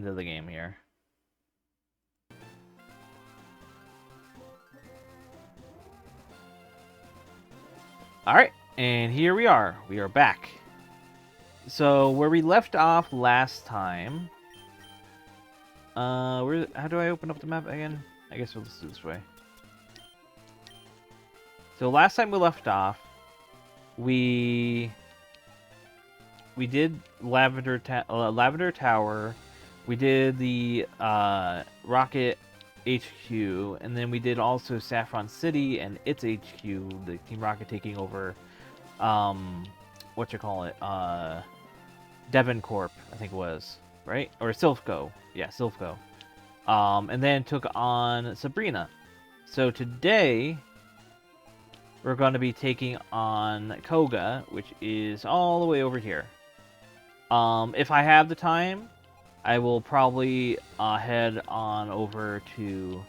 into the game here. Alright, and here we are. We are back. So, where we left off last time... how do I open up the map again? I guess we'll just do this way. So, last time we left off, we did Lavender Tower, we did the Rocket HQ, and then we did also Saffron City and its HQ, the Team Rocket taking over, Devon Corp, I think it was, right? Or Silphco. Yeah, Silphco. And then took on Sabrina. So today, we're going to be taking on Koga, which is all the way over here. If I have the time, I will probably head on over to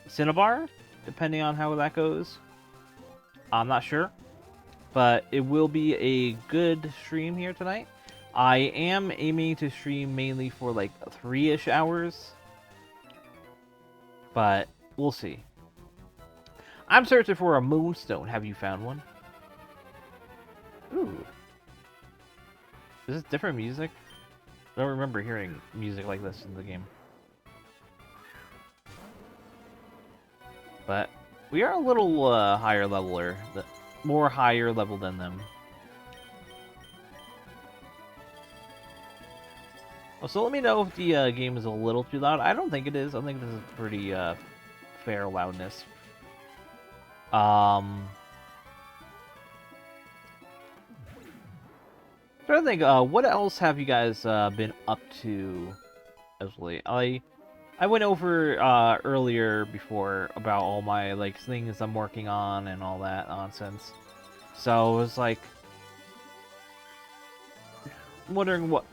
Cinnabar, depending on how that goes. I'm not sure, but it will be a good stream here tonight. I am aiming to stream mainly for like 3-ish hours, but we'll see. I'm searching for a moonstone. Have you found one? Ooh. Is this different music? I don't remember hearing music like this in the game. But we are a little higher leveler, more higher level than them. Oh, so let me know if the game is a little too loud. I don't think it is. I think this is pretty fair loudness. I'm trying to think, what else have you guys been up to as late? I went over earlier before about all my like things I'm working on and all that nonsense. So it was like wondering what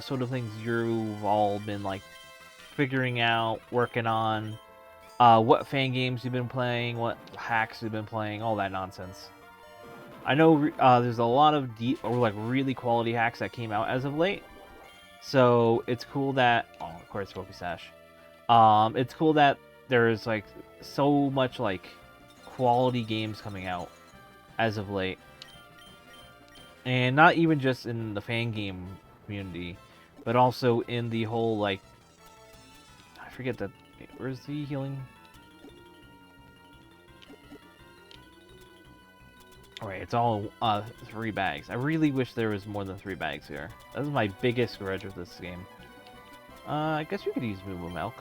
sort of things you've all been like figuring out, working on, what fan games you've been playing, what hacks you've been playing, all that nonsense. I know there's a lot of deep or like really quality hacks that came out as of late, so it's cool that of course Focus Sash. It's cool that there's like so much like quality games coming out as of late. And not even just in the fan game community, but also in the whole, like... I forget that... Where's the healing? Alright, it's all 3 bags. I really wish there was more than 3 bags here. That is my biggest grudge with this game. I guess you could use Moo Moo Milk.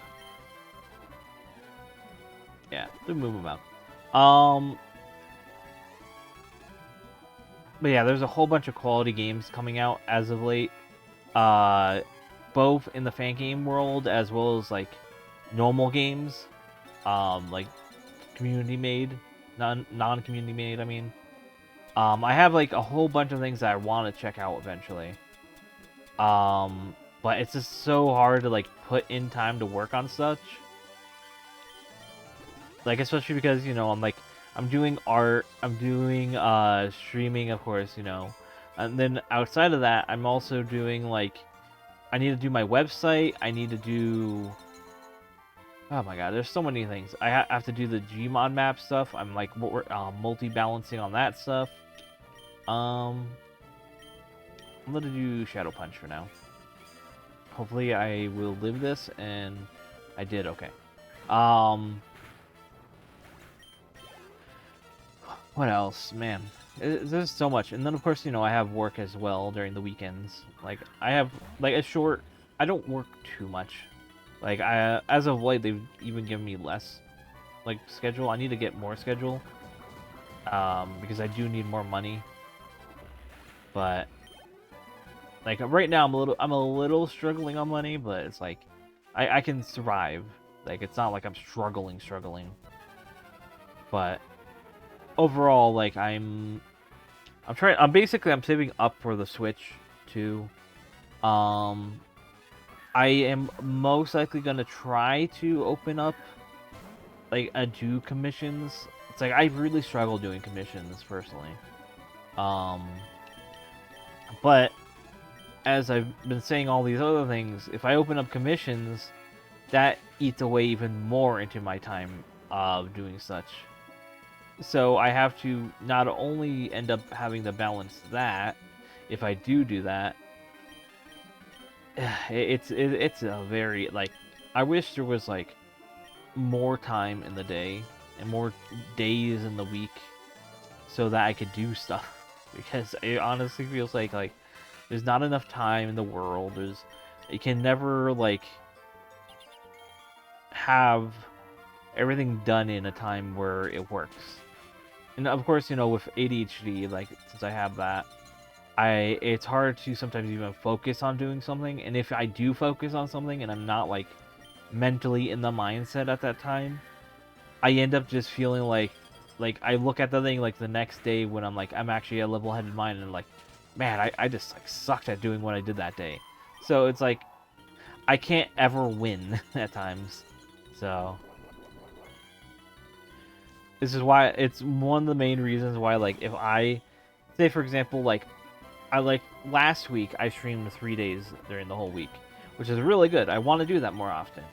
Yeah, do Moo Moo Milk. But yeah, there's a whole bunch of quality games coming out as of late, both in the fan game world as well as like normal games, like community made, non-community made. I mean, I have like a whole bunch of things that I want to check out eventually, but it's just so hard to like put in time to work on such. Like especially because I'm doing art, I'm doing streaming, of course, and then outside of that, I'm also doing like, I need to do my website, I need to do, oh my god, there's so many things. I have to do the Gmod map stuff. I'm like multi-balancing on that stuff. I'm gonna do Shadow Punch for now. Hopefully I will live this, and I did okay. What else? Man, there's so much. And then, of course, I have work as well during the weekends. Like, I have, like, I don't work too much. Like, as of late, they've even given me less, like, schedule. I need to get more schedule. Because I do need more money. But, like, right now, I'm a little struggling on money, but it's like, I can survive. Like, it's not like I'm struggling. But... overall, like, I'm saving up for the Switch too. I am most likely gonna try to open up like do commissions. It's like I really struggle doing commissions personally. But as I've been saying all these other things, if I open up commissions, that eats away even more into my time of doing such. So I have to not only end up having to balance that, if I do that, it's a very, like, I wish there was, like, more time in the day and more days in the week so that I could do stuff. Because it honestly feels like there's not enough time in the world. You can never, like, have everything done in a time where it works. And of course, you know, with ADHD, like, since I have that, it's hard to sometimes even focus on doing something. And if I do focus on something and I'm not, like, mentally in the mindset at that time, I end up just feeling like I look at the thing, like, the next day when I'm actually a level-headed mind, and like, man, I just, like, sucked at doing what I did that day. So it's like, I can't ever win at times. So this is why it's one of the main reasons why, like, if I say, for example, like, last week I streamed 3 days during the whole week, which is really good. I want to do that more often.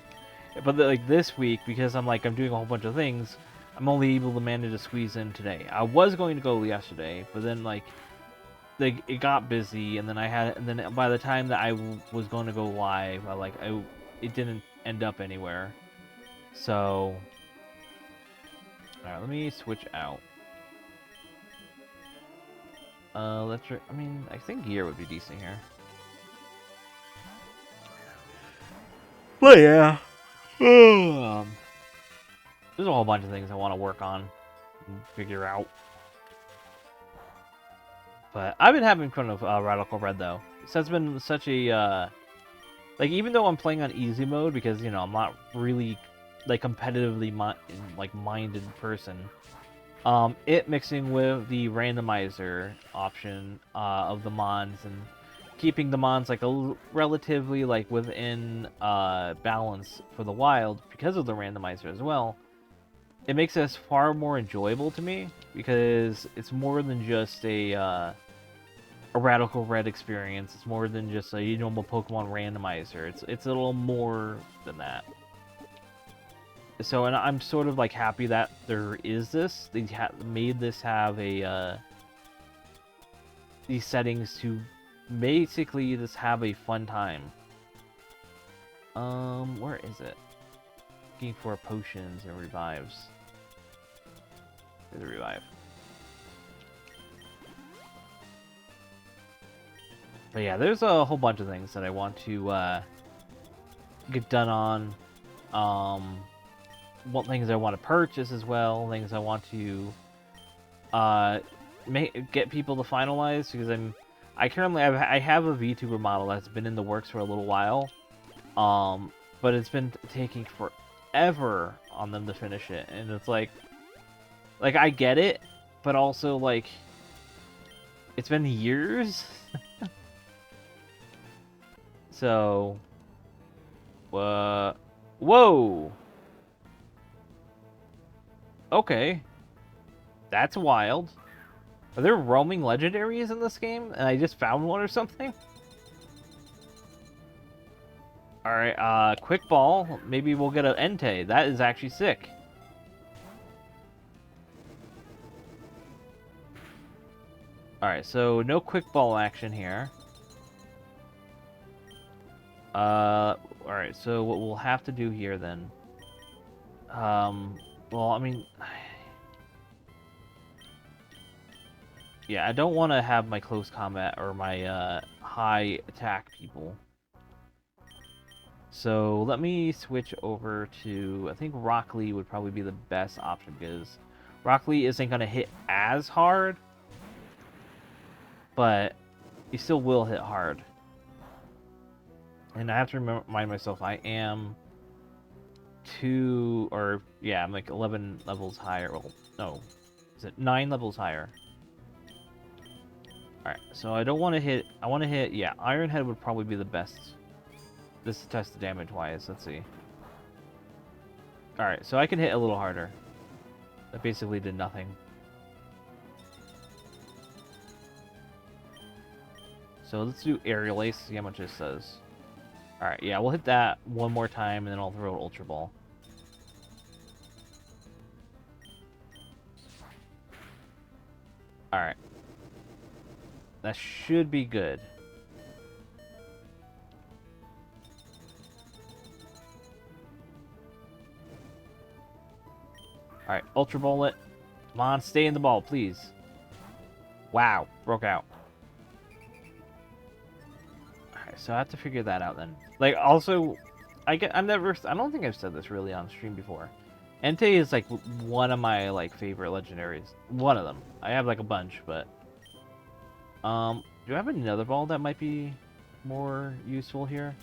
But like this week, because I'm doing a whole bunch of things, I'm only able to manage to squeeze in today. I was going to go yesterday, but then like it got busy, and then by the time that I was going to go live, it didn't end up anywhere. So, all right, let me switch out. I think gear would be decent here. But yeah. There's a whole bunch of things I want to work on and figure out. But I've been having fun with Radical Red, though. So it's been such a, like, even though I'm playing on easy mode, because, you know, I'm not really, like, competitively minded person, it mixing with the randomizer option of the mons, and keeping the mons, like, relatively, like, within balance for the wild because of the randomizer as well, it makes this far more enjoyable to me, because it's more than just a Radical Red experience. It's more than just a normal Pokemon randomizer. It's a little more than that. So, and I'm sort of, like, happy that there is this. They made this have a these settings to basically just have a fun time. Where is it? Looking for potions and revives. There's a revive. But yeah, there's a whole bunch of things that I want to get done on. What things I want to purchase as well. Things I want to get people to finalize, because I have a VTuber model that's been in the works for a little while. But it's been taking forever on them to finish it, and it's like I get it, but also, like, it's been years. So, whoa. Okay. That's wild. Are there roaming legendaries in this game, and I just found one or something? Alright, quick ball. Maybe we'll get an Entei. That is actually sick. Alright, so no quick ball action here. Alright, so what we'll have to do here then... well, I mean... yeah, I don't want to have my close combat or my, high attack people. So, let me switch over to... I think Rock Lee would probably be the best option, because Rock Lee isn't going to hit as hard, but he still will hit hard. And I have to remind myself, I am I'm like 11 levels higher. Well, no. Is it 9 levels higher? Alright, so I don't want to hit... I want to hit... Yeah, Iron Head would probably be the best. This to test the damage-wise. Let's see. Alright, so I can hit a little harder. That basically did nothing. So let's do Aerial Ace, see how much this does. Alright, yeah, we'll hit that one more time, and then I'll throw an Ultra Ball. Alright. That should be good. Alright, Ultra Ball it. Come on, stay in the ball, please. Wow, broke out. Alright, so I have to figure that out then. Like, also, I don't think I've said this really on stream before. Entei is, like, one of my, like, favorite legendaries. One of them. I have, like, a bunch, but... do I have another ball that might be more useful here?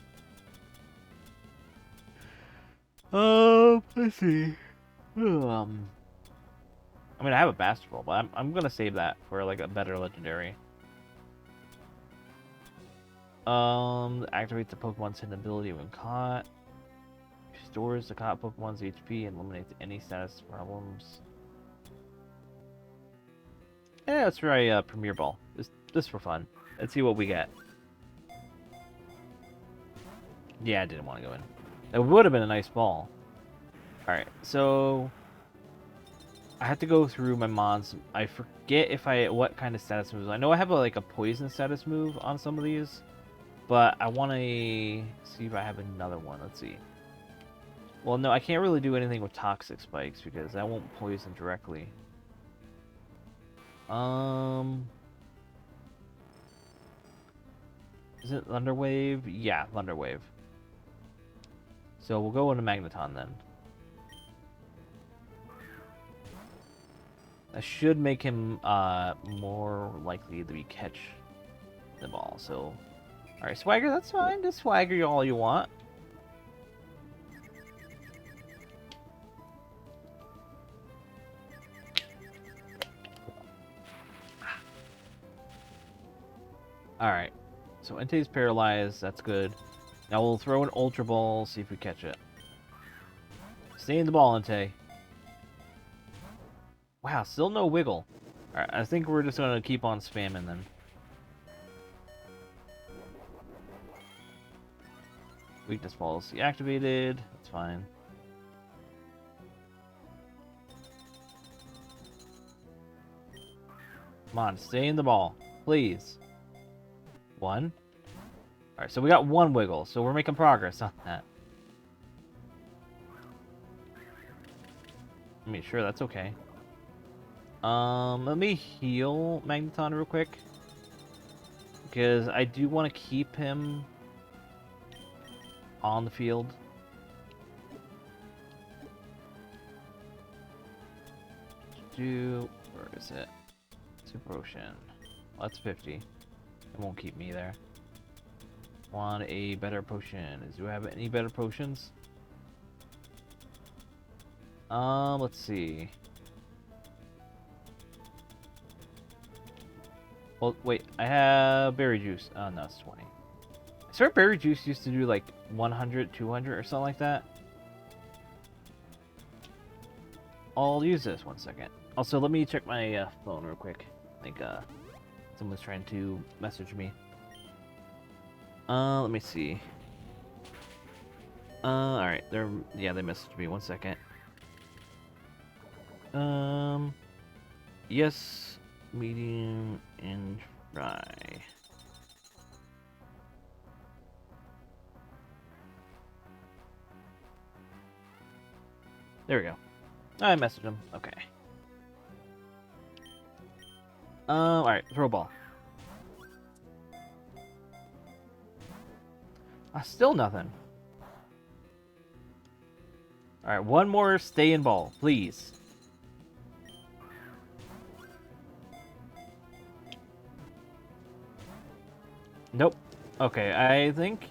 Let's see. I mean, I have a Bastard Ball, but I'm gonna save that for, like, a better legendary. Activates the Pokemon's hidden ability when caught. Restores the caught Pokemon's HP and eliminates any status problems. Yeah, let's try Premier Ball. Just for fun. Let's see what we get. Yeah, I didn't want to go in. It would have been a nice ball. Alright, so... I have to go through my mons. I forget what kind of status moves. I know I have like a poison status move on some of these. But I want to see if I have another one. Let's see. Well, no, I can't really do anything with Toxic Spikes because that won't poison directly. Is it Thunder Wave? Yeah, Thunder Wave. So we'll go into Magneton then. That should make him more likely to catch the ball. So, alright, Swagger, that's fine. Just Swagger all you want. Alright, so Entei's paralyzed. That's good. Now we'll throw an Ultra Ball, see if we catch it. Stay in the ball, Entei. Wow, still no wiggle. Alright, I think we're just going to keep on spamming then. Weakness policy activated. That's fine. Come on, stay in the ball. Please. One. Alright, so we got one wiggle, so we're making progress on that. I mean, sure, that's okay. Let me heal Magneton real quick. Because I do want to keep him on the field. Where is it? Super Potion. Well, that's 50. It won't keep me there. Want a better potion. Do I have any better potions? Let's see. Well, wait, I have berry juice. Oh, no, it's 20. I swear berry juice used to do like 100, 200 or something like that. I'll use this 1 second. Also, let me check my phone real quick. I think someone's trying to message me. Let me see. Alright, they messaged me 1 second. Yes, medium, and try. There we go. I messaged him. Okay. Alright, throw a ball. Still nothing. Alright, one more stay in ball, please. Nope. Okay, I think...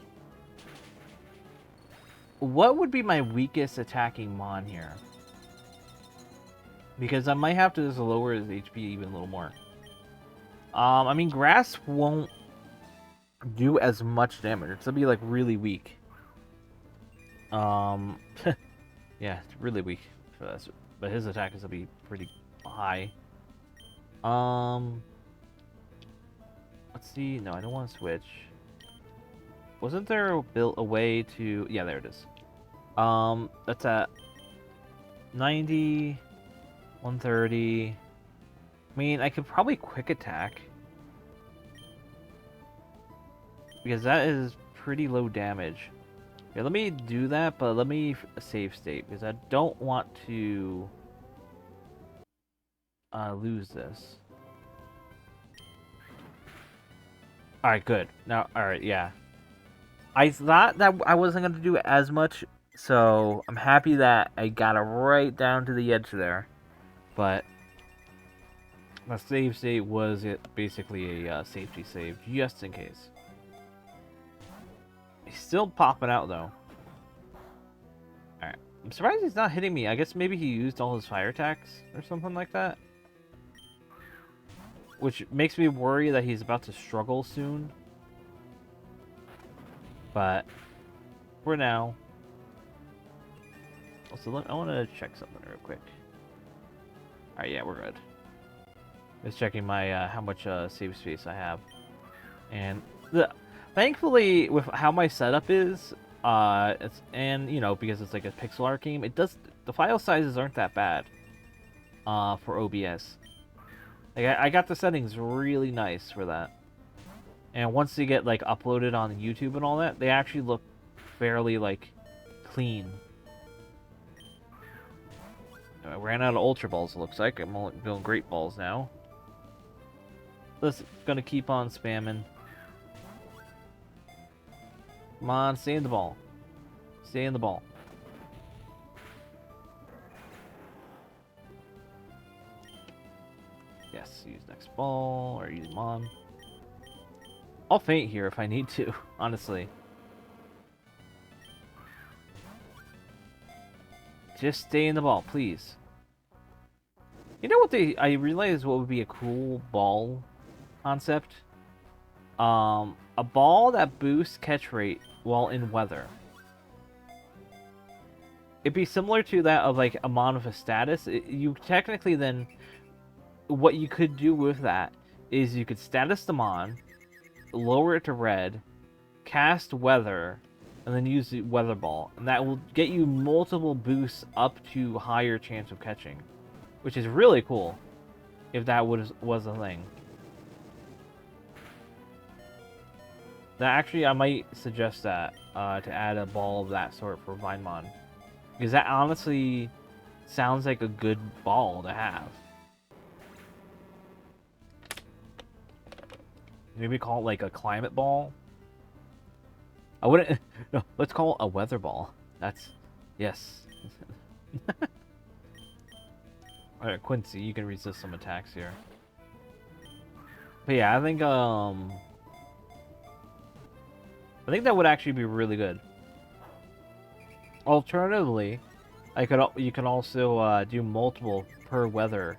What would be my weakest attacking mon here? Because I might have to just lower his HP even a little more. I mean, Grass won't do as much damage. It's gonna be, like, really weak. Yeah, it's really weak. But his attack is gonna be pretty high. Let's see. No, I don't want to switch. Wasn't there a way to... Yeah, there it is. That's at 90, 130. I mean, I could probably quick attack. Because that is pretty low damage. Yeah, let me do that, but let me save state. Because I don't want to lose this. Alright, good. Now, alright, yeah. I thought that I wasn't going to do as much, so I'm happy that I got it right down to the edge there. But my save state was basically a safety save, just in case. He's still popping out, though. Alright. I'm surprised he's not hitting me. I guess maybe he used all his fire attacks or something like that. Which makes me worry that he's about to struggle soon. But for now. Also, look, I want to check something real quick. Alright, yeah, we're good. Just checking my how much save space I have. And thankfully, with how my setup is, you know, because it's like a pixel art game, the file sizes aren't that bad for OBS. Like I got the settings really nice for that. And once they get like uploaded on YouTube and all that, they actually look fairly like clean. I ran out of Ultra Balls, it looks like. I'm only doing Great Balls now. Just gonna keep on spamming. Come on, stay in the ball. Stay in the ball. Yes, use next ball, or use Mon. I'll faint here if I need to, honestly. Just stay in the ball, please. You know what I realized what would be a cool ball concept? A ball that boosts catch rate while in weather. It'd be similar to that of like a Mon with a status. You technically then, what you could do with that is you could status the Mon, lower it to red, cast weather, and then use the weather ball, and that will get you multiple boosts up to higher chance of catching, which is really cool if that was a thing. That actually, I might suggest that to add a ball of that sort for Vinemon, because that honestly sounds like a good ball to have. Maybe call it like a climate ball. I wouldn't. No, let's call it a weather ball. That's yes. All right, Quincy, you can resist some attacks here. But yeah, I think that would actually be really good. Alternatively, you can also do multiple per weather.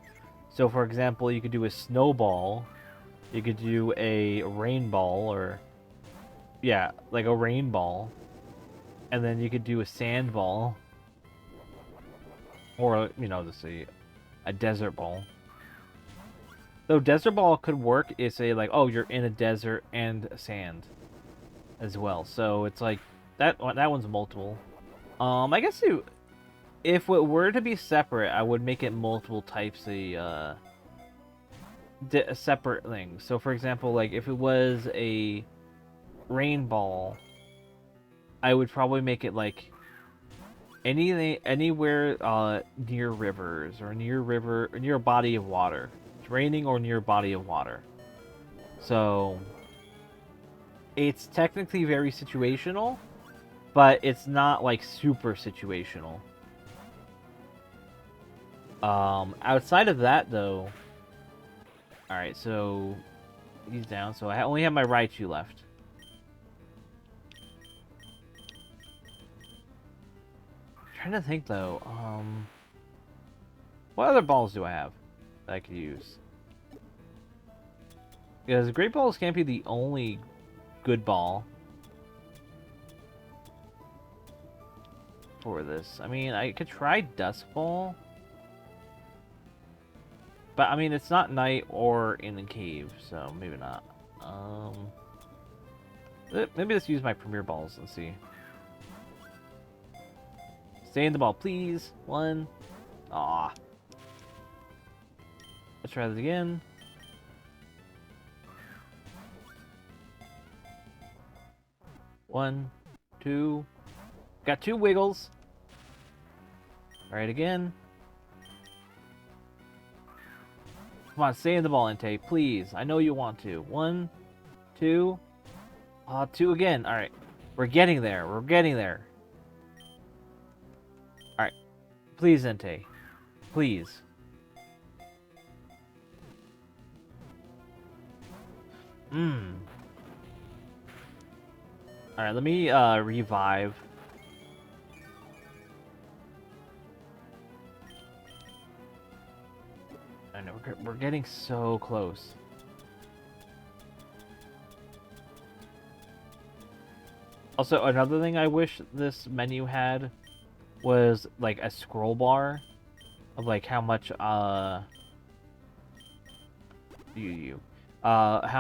So, for example, you could do a snowball. You could do a rain ball, or yeah, like a rain ball, and then you could do a sand ball, or you know, just a desert ball. Though desert ball could work if say like, oh, you're in a desert and sand as well. So it's like that one's multiple. I guess if it were to be separate, I would make it multiple types of separate things. So for example, like if it was a rain ball, I would probably make it like anywhere near rivers or near a body of water. It's raining or near a body of water. So it's technically very situational, but it's not like super situational. Outside of that though, alright, so he's down, so I only have my Raichu left. I'm trying to think though, what other balls do I have that I could use? Because Great Balls can't be the only good ball for this. I mean, I could try Dusk Ball. But, I mean, it's not night or in the cave, so maybe not. Maybe let's use my premier balls and see. Stay in the ball, please. 1. Aw. Let's try this again. One, 2. Got 2 wiggles. Alright, again. Come on, stay in the ball, Entei, please. I know you want to. 1, 2. 2 again. Alright. We're getting there. We're getting there. Alright. Please, Entei. Please. Alright, let me revive. I know, we're getting so close. Also, another thing I wish this menu had was like a scroll bar of like how much how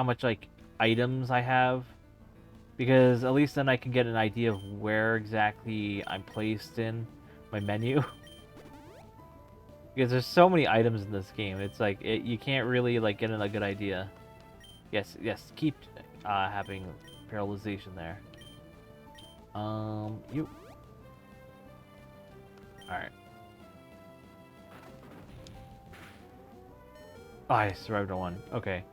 much like items I have, because at least then I can get an idea of where exactly I'm placed in my menu. Because there's so many items in this game, it's like you can't really like get a good idea. Yes, keep having paralyzation there. You. Alright. Oh, I survived on 1. Okay.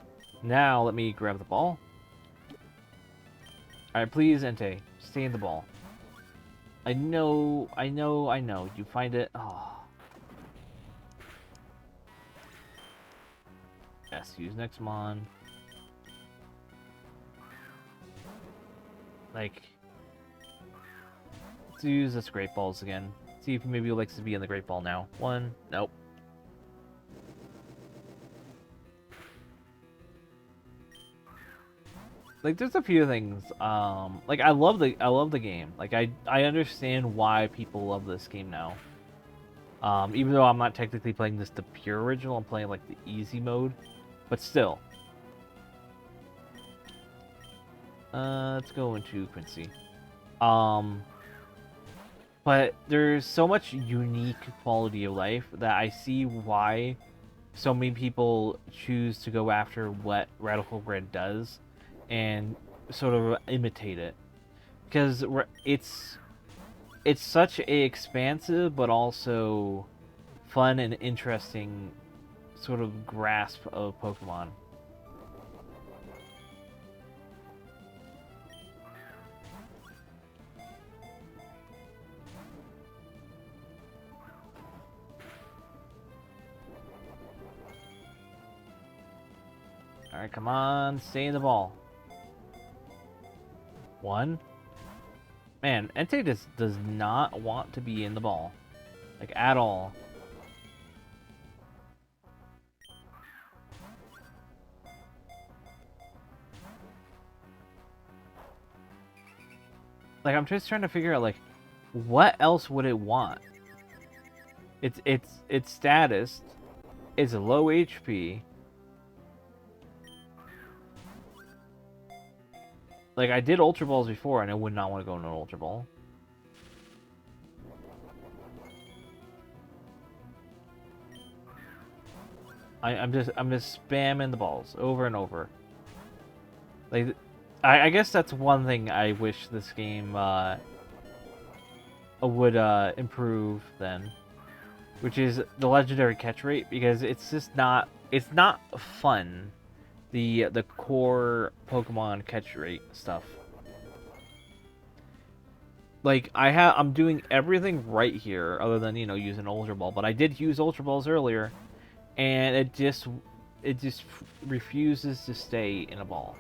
Now let me grab the ball. Alright, please, Entei. Stay in the ball. I know. You find it. Oh. Yes, use Nexamon. Like, let's use this Great Balls again. See if maybe he likes to be in the Great Ball now. 1. Nope. Like, there's a few things. Like I love the game. Like I understand why people love this game now. Even though I'm not technically playing this the pure original, I'm playing like the easy mode, but still. Let's go into Quincy. But there's so much unique quality of life that I see why so many people choose to go after what Radical Red does and sort of imitate it, because it's such a expansive but also fun and interesting sort of grasp of Pokemon. Alright, come on, stay in the ball. 1. Man, Entei does not want to be in the ball. Like, at all. Like, I'm just trying to figure out, like, what else would it want? It's status. It's low HP. Like, I did Ultra Balls before, and I would not want to go into an Ultra Ball. I'm just spamming the balls over and over. Like, I guess that's one thing I wish this game would improve then, which is the legendary catch rate, because it's just not fun. The core Pokemon catch rate stuff. Like, I'm doing everything right here other than, using Ultra Ball, but I did use Ultra Balls earlier, and it just refuses to stay in a ball.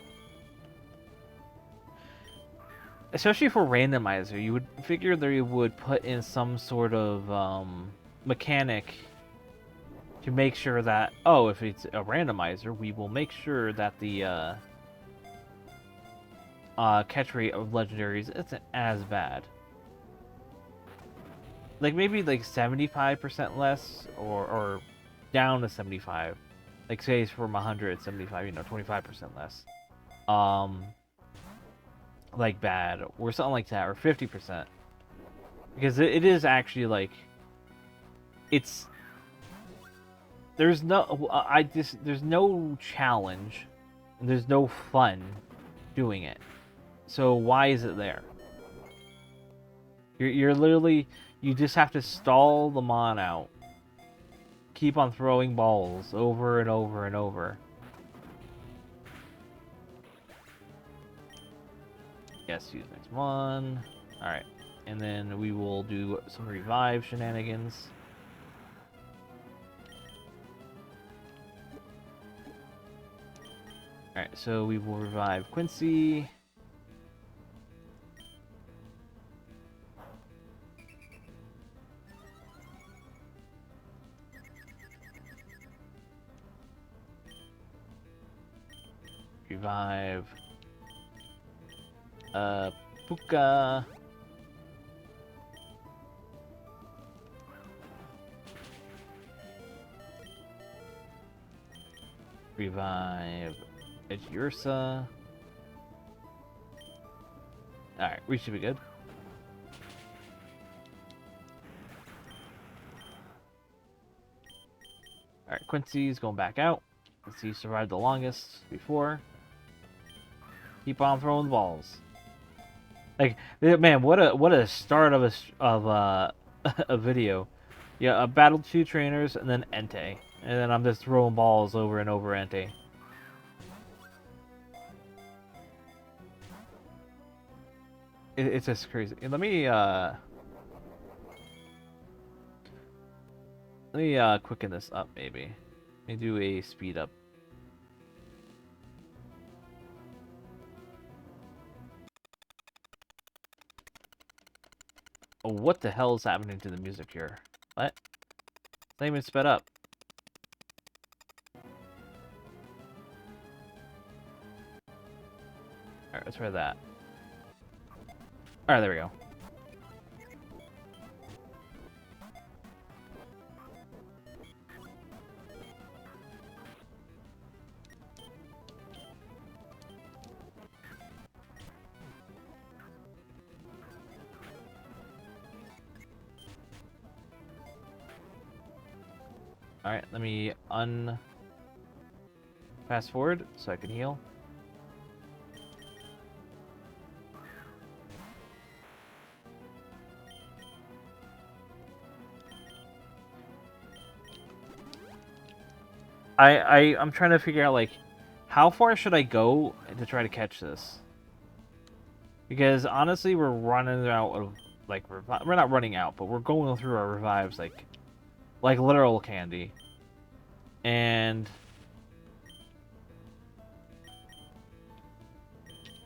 Especially for randomizer, you would figure they would put in some sort of mechanic to make sure that, oh, if it's a randomizer, we will make sure that the catch rate of legendaries isn't as bad. Like, maybe like 75% less, or down to 75. Like, say it's from 100, 75, 25% less. like bad or something like that, or 50%, because it is actually like it's there's no there's no challenge and there's no fun doing it. So why is it there? You're literally, you just have to stall the mon out. Keep on throwing balls over and over and over. Yes, use next one. Alright. And then we will do some revive shenanigans. Alright, so we will revive Quincy. Revive Puka. Revive Edursa. Alright, we should be good. Alright, Quincy's going back out. Let's see, he survived the longest before. Keep on throwing balls. Like, man, what a start of a video. Yeah, I battled 2 trainers and then Entei. And then I'm just throwing balls over and over Entei. It's just crazy. Let me quicken this up, maybe. Let me do a speed up. Oh, what the hell is happening to the music here? What? It's not even sped up. Alright, let's try that. Alright, there we go. Alright, let me fast forward so I can heal. I'm trying to figure out, like, how far should I go to try to catch this? Because honestly, we're running out of, like, we're not running out, but we're going through our revives like literal candy. And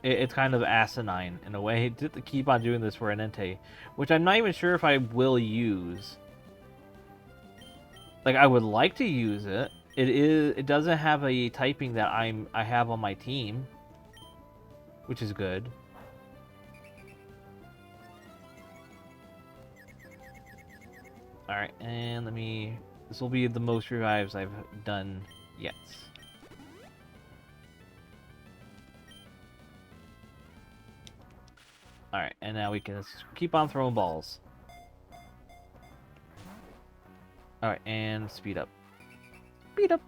it's kind of asinine in a way to keep on doing this for an Entei, which I'm not even sure if I will use. Like, I would like to use it. It doesn't have a typing that I have on my team, which is good. Alright, and this will be the most revives I've done yet. Alright, and now we can keep on throwing balls. Alright, and speed up. Speed up!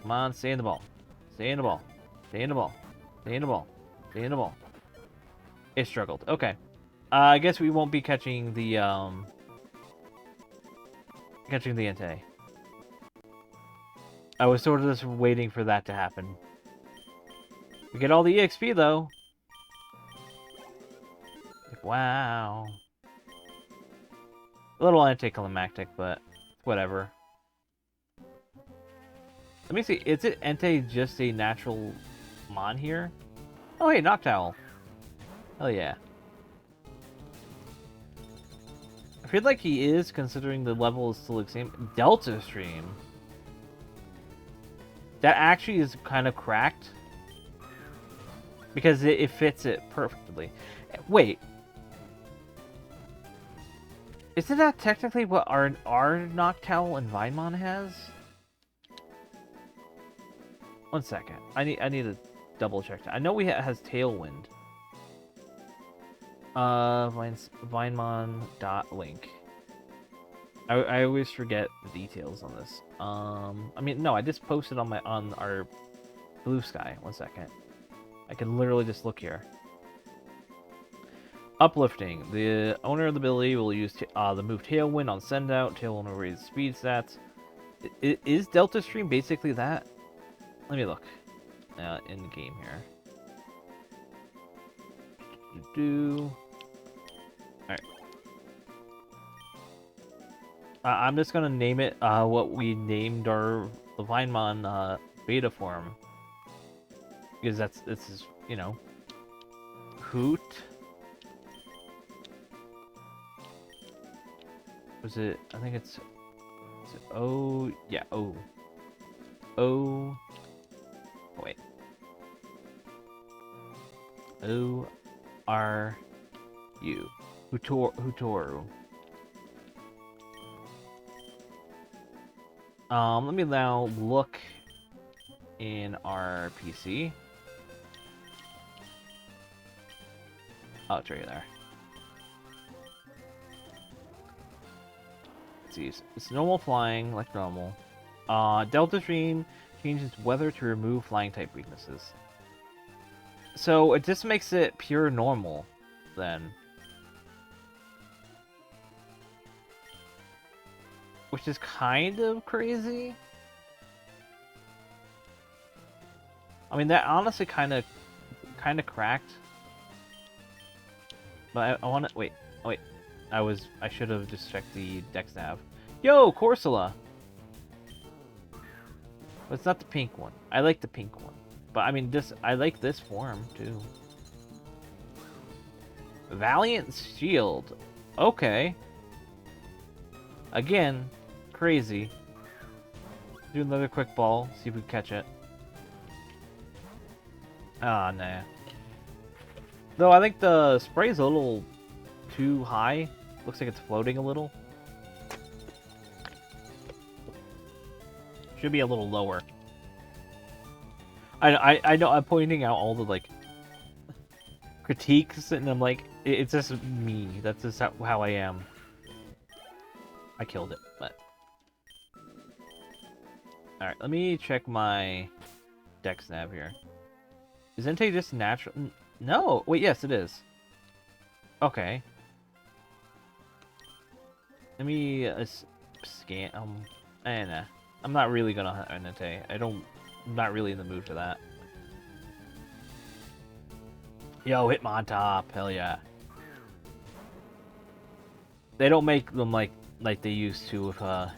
Come on, stay in the ball. Stay in the ball. Stay in the ball. Stay in the ball. Stay in the ball. It struggled. Okay. I guess we won't be catching the Entei. I was sort of just waiting for that to happen. We get all the EXP though. Like, wow. A little anticlimactic, but whatever. Let me see. Is it Entei just a natural mon here? Oh, hey, Noctowl. Hell yeah. I feel like he is, considering the level is still the same. Delta Stream. That actually is kind of cracked. Because it fits it perfectly. Wait. Isn't that technically what our Noctowl and Vinemon has? 1 second. I need to double check that. I know has Tailwind. Vinemon.link. I always forget the details on this. I mean, no, I just posted on our Blue Sky. 1 second. I can literally just look here. Uplifting. The owner of the ability will use the move Tailwind on send out. Tailwind will raise speed stats. Is Delta Stream basically that? Let me look. In the game here. Alright. I'm just gonna name it what we named our Vinemon beta form. Because this is, you know, Hoot. Was it? I think it's. Is it O? Yeah, O. O. Oh, wait. O R U. Hutoru. Let me now look in our PC. Oh, it's right there. Let's see. It's normal flying, like normal. Delta Stream changes weather to remove flying type weaknesses. So it just makes it pure normal, then. Which is kind of crazy. I mean, that honestly kind of cracked. But I want to wait. Oh, wait. I should have just checked the Dex nav. Yo, Corsola. But it's not the pink one. I like the pink one. But I mean, I like this form too. Valiant Shield. Okay. Again, crazy. Do another quick ball. See if we can catch it. Ah, nah. Though I think the spray's a little too high. Looks like it's floating a little. Should be a little lower. I know I'm pointing out all the like critiques, and I'm like, it's just me. That's just how I am. I killed it, but all right. Let me check my Dex nav here. Is Entei just natural? No. Wait. Yes, it is. Okay. Let me scan. Nah. I'm not really gonna hunt Entei. I'm not really in the mood for that. Yo, Hitmontop, hell yeah. They don't make them like they used to with the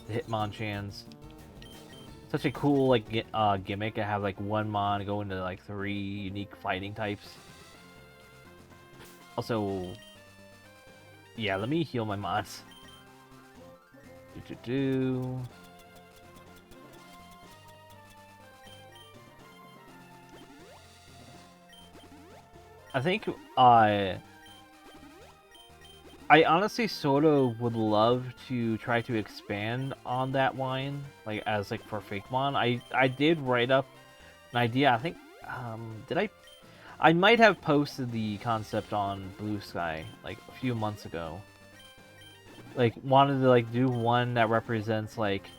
Hitmonchans. Such a cool like gimmick to have like one mon go into like 3 unique fighting types. Also, yeah, let me heal my mons. I think I honestly sort of would love to try to expand on that line, like as like for Fakemon. I did write up an idea. I think I might have posted the concept on Blue Sky like a few months ago. Like wanted to like do one that represents like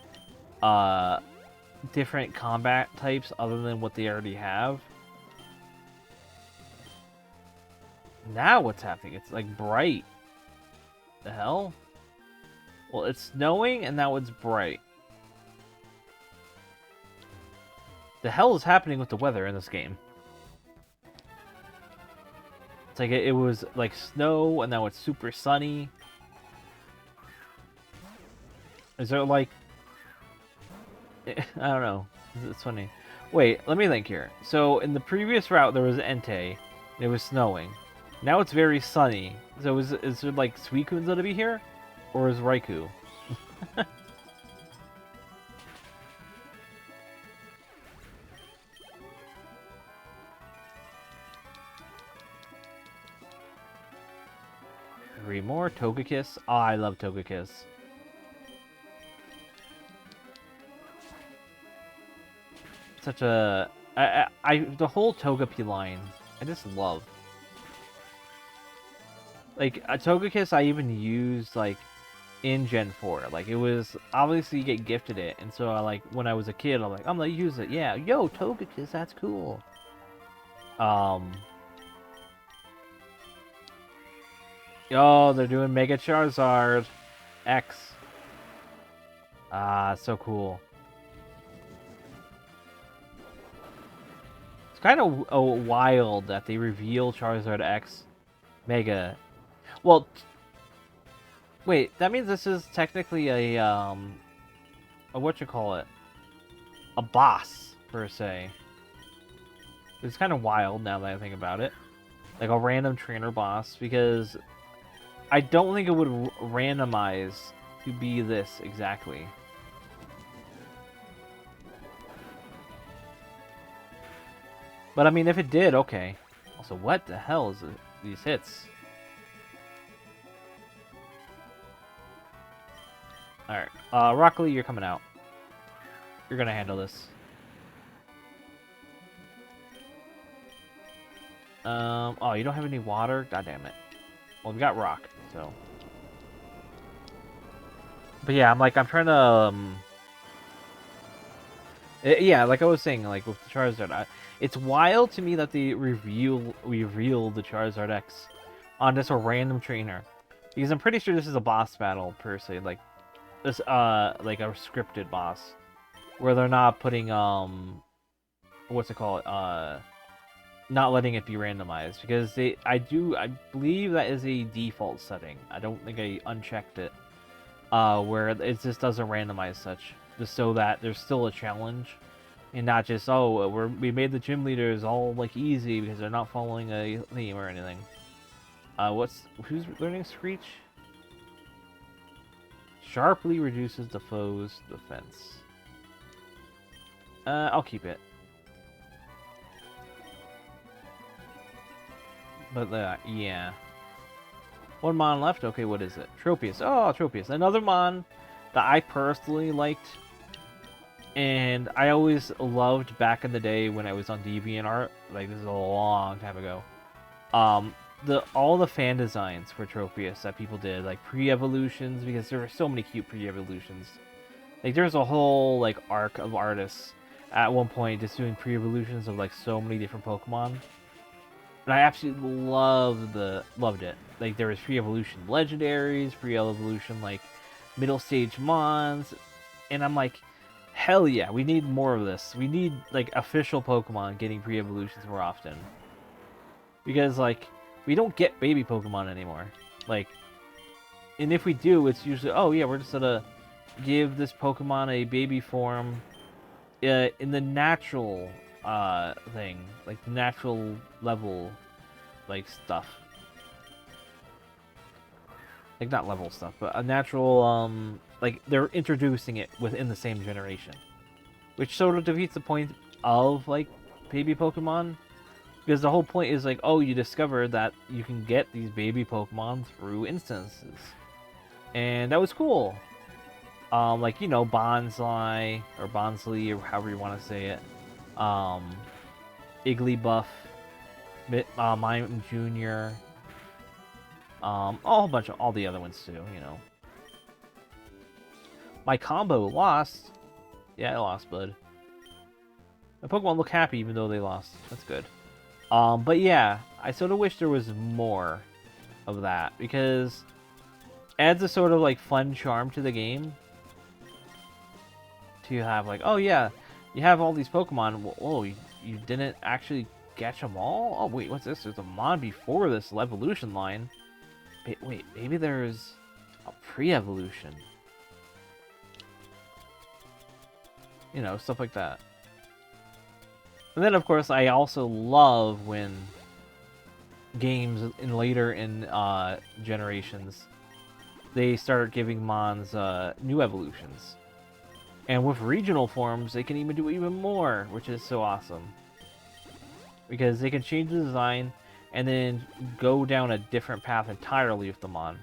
different combat types other than what they already have. Now what's happening? It's like bright. The hell? Well, it's snowing and now it's bright. The hell is happening with the weather in this game? It's like it was like snow and now it's super sunny. Is there like... I don't know. It's funny. Wait, let me think here. So in the previous route there was Entei. It was snowing. Now it's very sunny. So is there like Suicune's gonna be here? Or is Raikou? Three more. Togekiss. Oh, I love Togekiss. such a... the whole Togepi line, I just love. Like, a Togekiss I even used, like, in Gen 4. Like, it was... Obviously, you get gifted it, and so, like, when I was a kid, I'm like, I'm gonna use it. Yeah, yo, Togekiss, that's cool. Oh, they're doing Mega Charizard X. Ah, so cool. It's kind of wild that they reveal Charizard X Mega. Well, wait, that means this is technically a what you call it? A boss, per se. It's kind of wild now that I think about it. Like a random trainer boss, because I don't think it would randomize to be this exactly. But I mean, if it did, okay. Also, what the hell is these hits? Alright, Rock Lee, you're coming out. You're gonna handle this. Oh, you don't have any water? God damn it. Well, we got rock, so. But yeah, I'm trying to, yeah, like I was saying, like with the Charizard, it's wild to me that they reveal the Charizard X on just a random trainer. Because I'm pretty sure this is a boss battle, per se, like, this, like a scripted boss. Where they're not putting, what's it called, not letting it be randomized, because I believe that is a default setting. I don't think I unchecked it, where it just doesn't randomize such, just so that there's still a challenge, and not just, oh, we made the gym leaders all like easy because they're not following a theme or anything. Who's learning Screech? Sharply reduces the foe's defense. I'll keep it. But, yeah. One Mon left? Okay, what is it? Tropius. Oh, Tropius. Another Mon that I personally liked. And I always loved back in the day when I was on DeviantArt. Like, this is a long time ago. All the fan designs for Tropius that people did. Like, pre-evolutions, because there were so many cute pre-evolutions. Like, there's a whole, like, arc of artists at one point just doing pre-evolutions of, like, so many different Pokemon. And I absolutely loved it. Like, there was pre-evolution legendaries, pre-evolution, like, middle stage mons, and I'm like, hell yeah, we need more of this. We need, like, official Pokemon getting pre-evolutions more often. Because, like, we don't get baby Pokemon anymore. Like, and if we do, it's usually, oh yeah, we're just gonna give this Pokemon a baby form in the natural thing, like the natural level, like stuff, like not level stuff, but a natural like they're introducing it within the same generation, which sort of defeats the point of like baby Pokemon, because the whole point is like, oh, you discovered that you can get these baby Pokemon through instances, and that was cool. Like, you know, Bonsai or Bonsley or however you want to say it. Igglybuff, Mime Jr. A whole bunch of all the other ones too, you know. My combo lost. Yeah, I lost, bud. My Pokemon look happy even though they lost. That's good. But yeah, I sort of wish there was more of that, because it adds a sort of like fun charm to the game. To have like, oh yeah, you have all these Pokemon. Whoa, you didn't actually catch them all? Oh wait, what's this? There's a Mon before this evolution line. Wait, maybe there's a pre-evolution. You know, stuff like that. And then of course I also love when games later in generations, they start giving Mons new evolutions. And with regional forms, they can even do even more, which is so awesome. Because they can change the design and then go down a different path entirely with the Mon.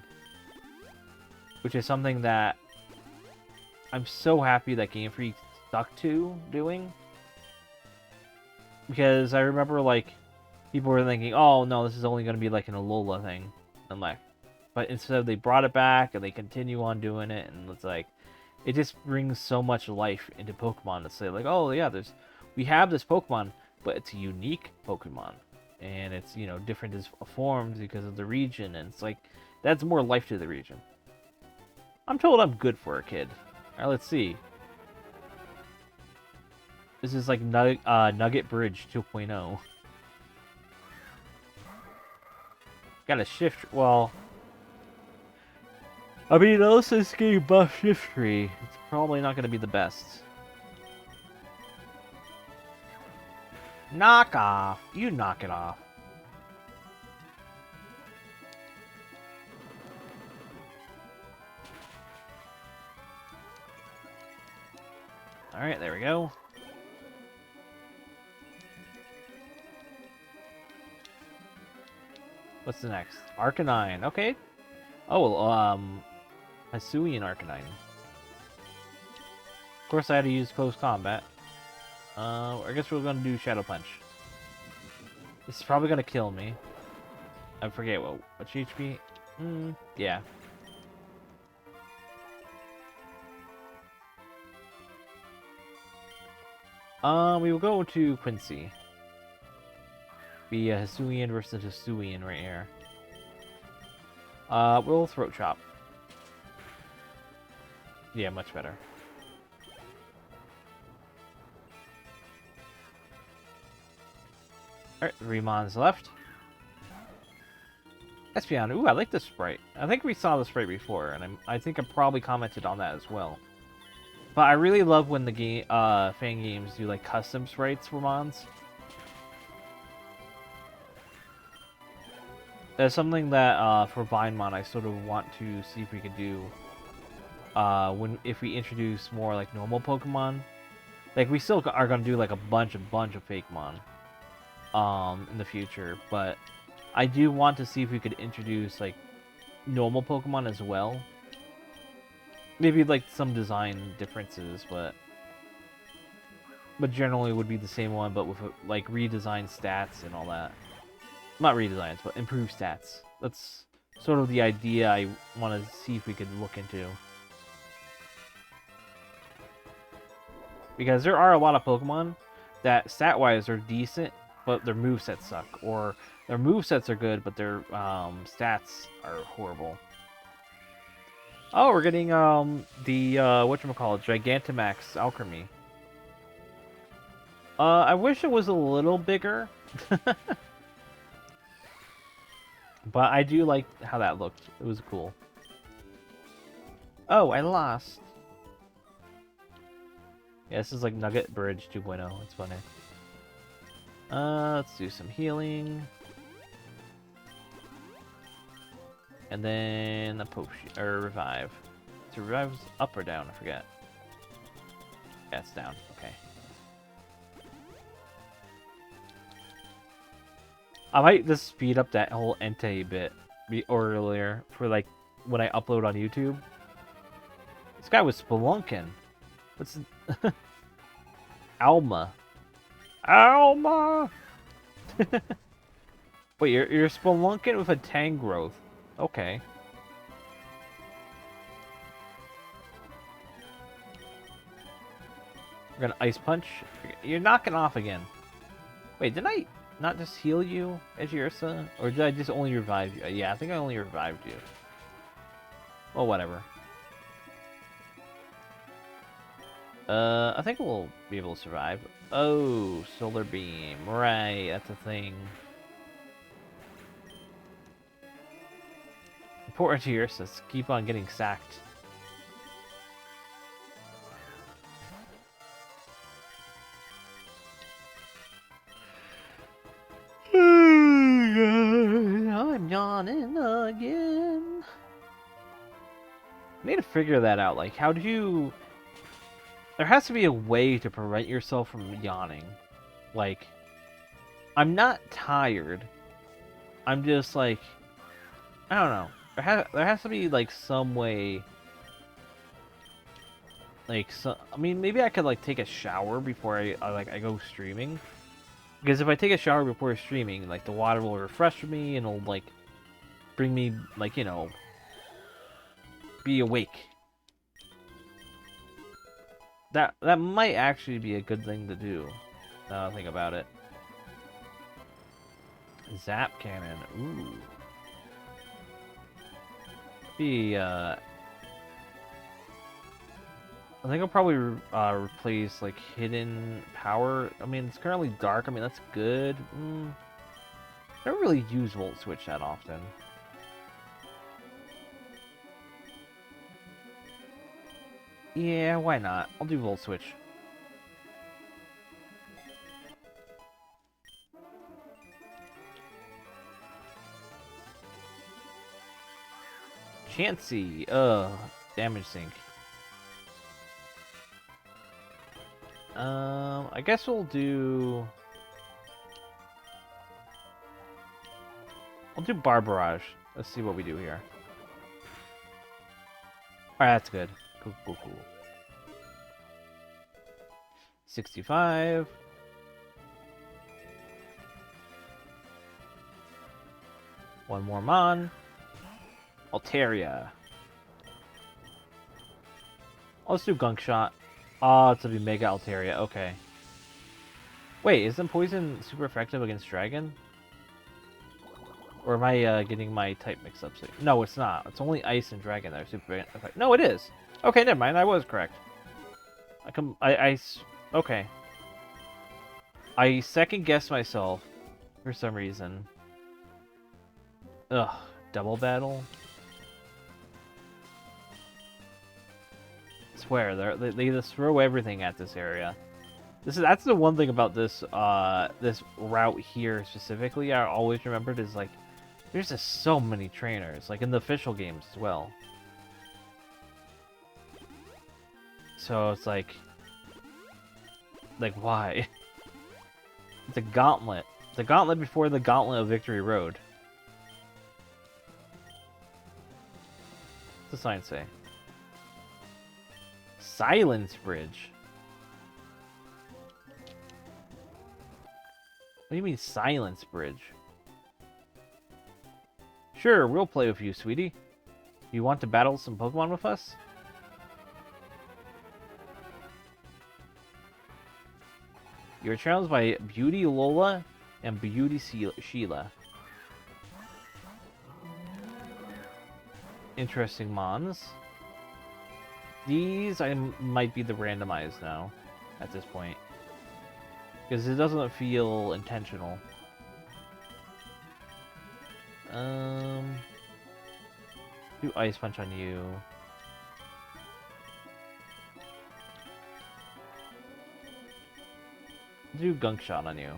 Which is something that I'm so happy that Game Freak stuck to doing. Because I remember, like, people were thinking, oh, no, this is only going to be, like, an Alola thing. And, like, but instead they brought it back, and they continue on doing it, and it's like, it just brings so much life into Pokemon to say, like, oh, yeah, we have this Pokemon, but it's a unique Pokemon. And it's, you know, different as forms because of the region, and it's like, that's more life to the region. I'm told I'm good for a kid. Alright, let's see. This is like Nugget Bridge 2.0. Got a shift. Well, I mean, unless this game buff shift tree, it's probably not going to be the best. Knock off. You knock it off. Alright, there we go. What's the next? Arcanine. Okay. Oh, well, Hisuian Arcanine. Of course, I had to use close combat. I guess we're gonna do Shadow Punch. This is probably gonna kill me. I forget what's HP? Yeah. We will go to Quincy. Be a Hisuian versus Hisuian right here. We'll Throat Chop. Yeah, much better. Alright, 3 Mons left. Espeon. Ooh, I like this sprite. I think we saw the sprite before, and I think I probably commented on that as well. But I really love when the game, fan games do like custom sprites for Mons. That's something that for Vinemon I sort of want to see if we could do. If we introduce more like normal Pokemon, like we still are gonna do like a bunch of Fakemon, in the future. But I do want to see if we could introduce like normal Pokemon as well. Maybe like some design differences, but generally it would be the same one, but with like redesigned stats and all that. Not redesigns, but improved stats. That's sort of the idea I want to see if we could look into. Because there are a lot of Pokemon that stat-wise are decent, but their movesets suck. Or their movesets are good, but their stats are horrible. Oh, we're getting the whatchamacallit, Gigantamax Alchemy. I wish it was a little bigger. But I do like how that looked. It was cool. Oh, I lost. Yeah, this is like Nugget Bridge 2.0. It's funny. Let's do some healing. And then a potion, or revive. So revive's up or down? I forget. Yeah, it's down. Okay. I might just speed up that whole Entei bit earlier for like when I upload on YouTube. This guy was spelunking. What's Alma? Alma. Wait, you're spelunking with a Tangrowth. Okay. We're gonna Ice Punch. You're knocking off again. Wait, didn't I not just heal you, Edgeursa? Or did I just only revive you? Yeah, I think I only revived you. Well, whatever. I think we'll be able to survive. Oh, Solar Beam. Right, that's a thing. Poor Edgeursa, keep on getting sacked. I'm yawning again. I need to figure that out. Like, how do you... There has to be a way to prevent yourself from yawning. Like, I'm not tired. I'm just like... I don't know. There has to be, like, some way... Like, I mean, maybe I could, like, take a shower before I go streaming. Because if I take a shower before streaming, like, the water will refresh me and it'll, like, bring me, like, you know, be awake. That might actually be a good thing to do, now that I think about it. Zap cannon, ooh. I think I'll probably replace, like, hidden power. I mean, it's currently dark. I mean, that's good. I don't really use Volt Switch that often. Yeah, why not? I'll do Volt Switch. Chansey, damage sink. I guess we'll do... I'll do Bar Barrage. Let's see what we do here. Alright, that's good. Cool, cool, cool. 65. One more Mon. Altaria. Let's do Gunk Shot. Oh, it's gonna be Mega Altaria. Okay. Wait, isn't Poison super effective against Dragon? Or am I getting my type mixed up? No, it's not. It's only Ice and Dragon that are super effective. No, it is. Okay, never mind. I was correct. Okay. I second guessed myself for some reason. Ugh, double battle. I swear, they just throw everything at this area. That's the one thing about this this route here specifically. I always remembered is like, there's just so many trainers, like in the official games as well. So it's like why? It's a gauntlet. The gauntlet before the gauntlet of Victory Road. What's the sign say? Silence Bridge. What do you mean Silence Bridge? Sure, we'll play with you, sweetie. You want to battle some Pokemon with us? You're challenged by Beauty Lola and Beauty Sheila. Interesting Mons. These might be the randomized now, at this point. Because it doesn't feel intentional. Do Ice Punch on you. Do Gunk Shot on you.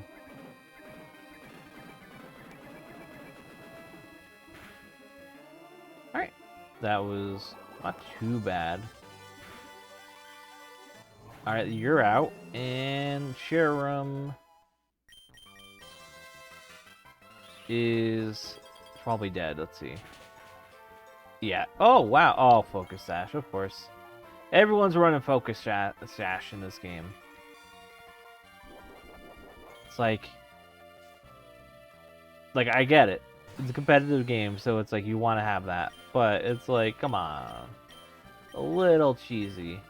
Alright. That was not too bad. Alright, you're out. And Cherum is probably dead. Let's see. Yeah. Oh, wow. Oh, Focus Sash, of course. Everyone's running Focus Sash in this game. It's like I get it. It's a competitive game, so it's like you want to have that. But it's like, come on. A little cheesy.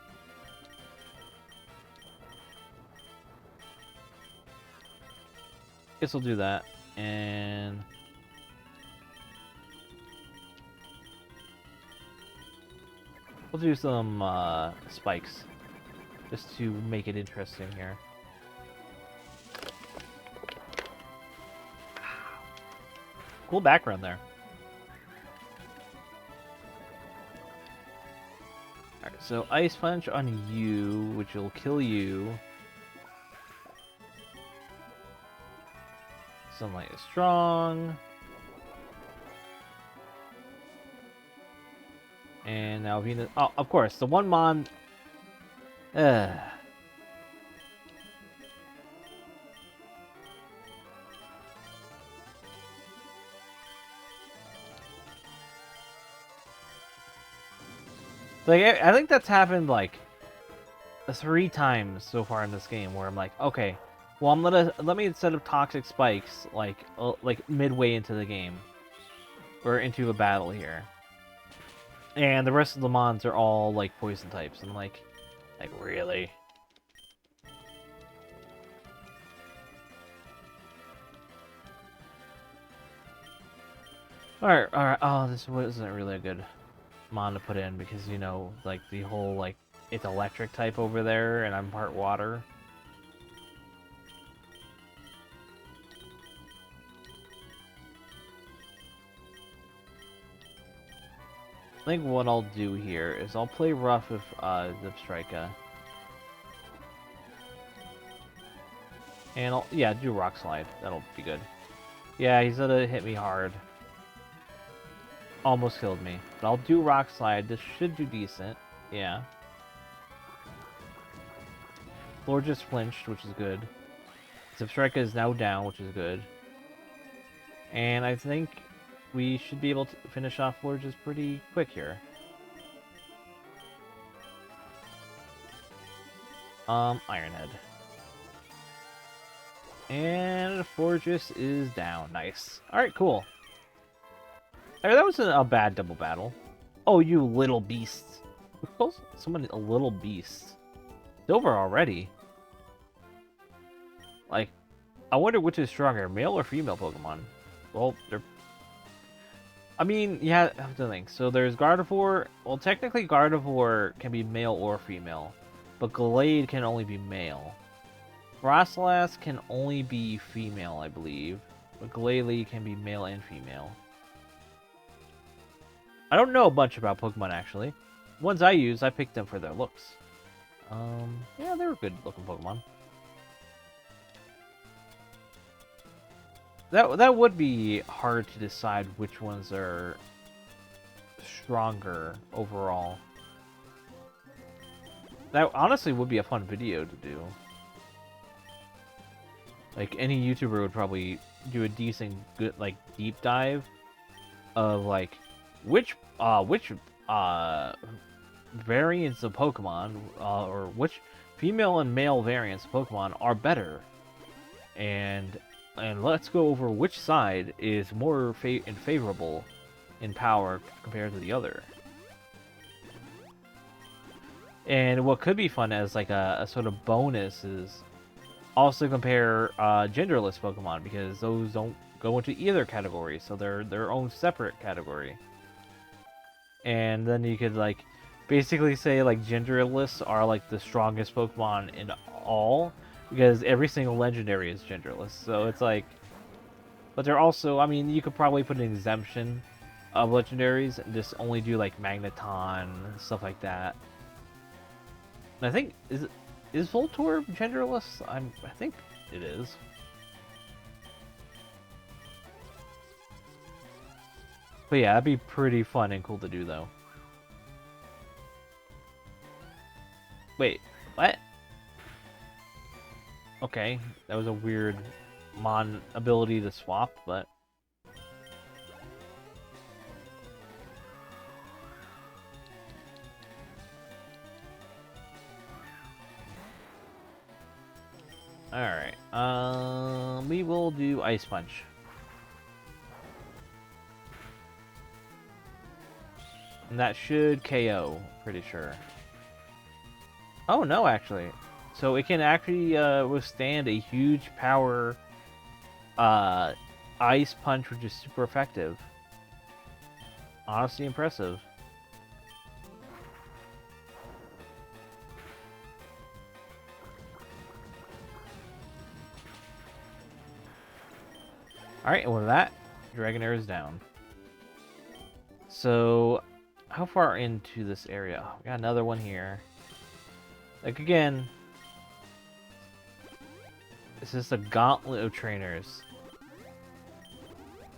Guess we'll do that. And we'll do some spikes. Just to make it interesting here. Cool background there. Alright, so Ice Punch on you, which will kill you. Sunlight is strong. And now Venus... Oh, of course, the one Mon... Like, I think that's happened, like, 3 times so far in this game, where I'm like, okay, Well, let me set up toxic spikes like midway into the game or into a battle here, and the rest of the mons are all like poison types. I'm like really? All right, all right. Oh, this wasn't really a good mon to put in because you know like the whole like it's electric type over there, and I'm part water. I think what I'll do here is I'll play rough with Zipstrika. And I'll, yeah, do Rock Slide. That'll be good. Yeah, he's gonna hit me hard. Almost killed me. But I'll do Rock Slide. This should do decent. Yeah. Floor just flinched, which is good. Zipstrika is now down, which is good. And I think we should be able to finish off Floor just pretty quick here. Ironhead. And Fortress is down. Nice. Alright, cool. That wasn't a bad double battle. Oh, you little beasts. Who calls someone a little beast? It's over already. Like, I wonder which is stronger, male or female Pokemon? Well, they're... I mean, yeah, I have to think. So there's Gardevoir. Well, technically Gardevoir can be male or female. But Glade can only be male. Frostlass can only be female, I believe. But Glalie can be male and female. I don't know much about Pokemon, actually. Ones I use, I picked them for their looks. Yeah, they were good looking Pokemon. That would be hard to decide which ones are stronger overall. That honestly would be a fun video to do. Like, any YouTuber would probably do a decent, good, like, deep dive of, like, which variants of Pokemon, or which female and male variants of Pokemon are better. And let's go over which side is more favorable in power compared to the other. And what could be fun as, like, a sort of bonus is also compare genderless Pokemon, because those don't go into either category, so they're their own separate category. And then you could like basically say like genderless are like the strongest Pokemon in all, because every single legendary is genderless. So it's like, but they're also, I mean, you could probably put an exemption of legendaries and just only do like Magneton, stuff like that. And I think is Voltorb genderless? I think it is. But yeah, that'd be pretty fun and cool to do, though. Wait, what? Okay, that was a weird Mon ability to swap, but... Alright, we will do Ice Punch. And that should KO, pretty sure. Oh, no, actually. So it can actually withstand a huge power Ice Punch, which is super effective. Honestly impressive. Alright, and with that, Dragonair is down. So, how far into this area? We got another one here. Like, again, this is a gauntlet of trainers.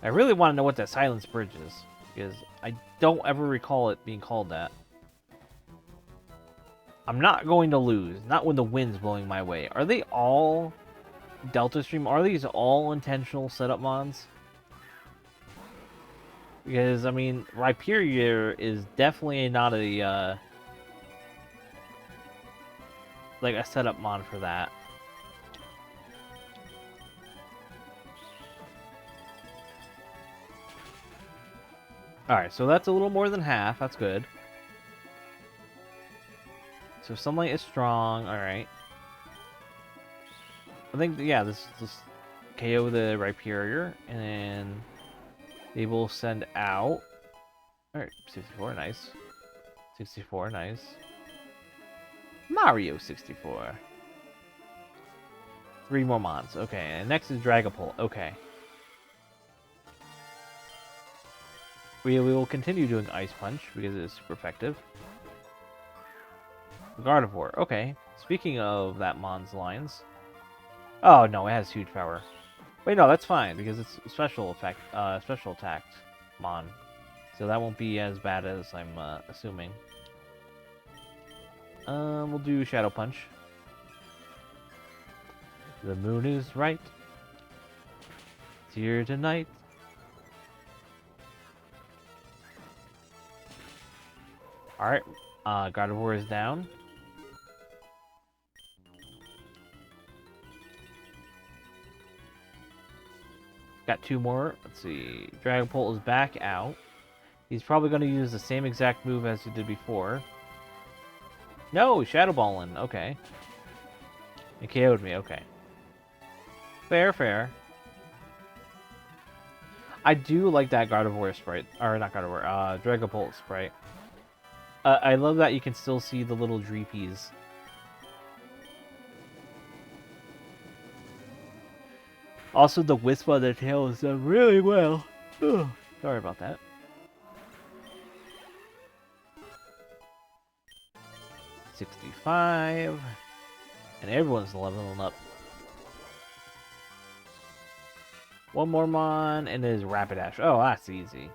I really want to know what that Silence Bridge is, because I don't ever recall it being called that. I'm not going to lose, not when the wind's blowing my way. Are they all Delta Stream? Are these all intentional setup mons? Because, I mean, Rhyperior is definitely not a, like a setup mon for that. Alright, so that's a little more than half. That's good. So Sunlight is strong. Alright. I think, yeah, this KO the Rhyperior, and then they will send out... Alright, 64, nice. 64, nice. Mario 64. 3 more mons. Okay, and next is Dragapult. Okay. We will continue doing Ice Punch because it is super effective. Gardevoir. Okay. Speaking of that mon's lines. Oh no, it has huge power. Wait, no, that's fine because it's special effect, special attacked mon, so that won't be as bad as I'm assuming. We'll do Shadow Punch. The moon is right. It's here tonight. Alright, Gardevoir is down. Got 2 more. Let's see. Dragapult is back out. He's probably going to use the same exact move as he did before. No, Shadow Ballin'. Okay. It KO'd me. Okay. Fair, fair. I do like that Gardevoir sprite. Or not Gardevoir, Dragapult sprite. I love that you can still see the little Dreepies. Also, the wisp on the tail is done really well. Ugh, sorry about that. $65. And everyone's leveling up. 1 more mon, and it is Rapidash. Oh, that's easy.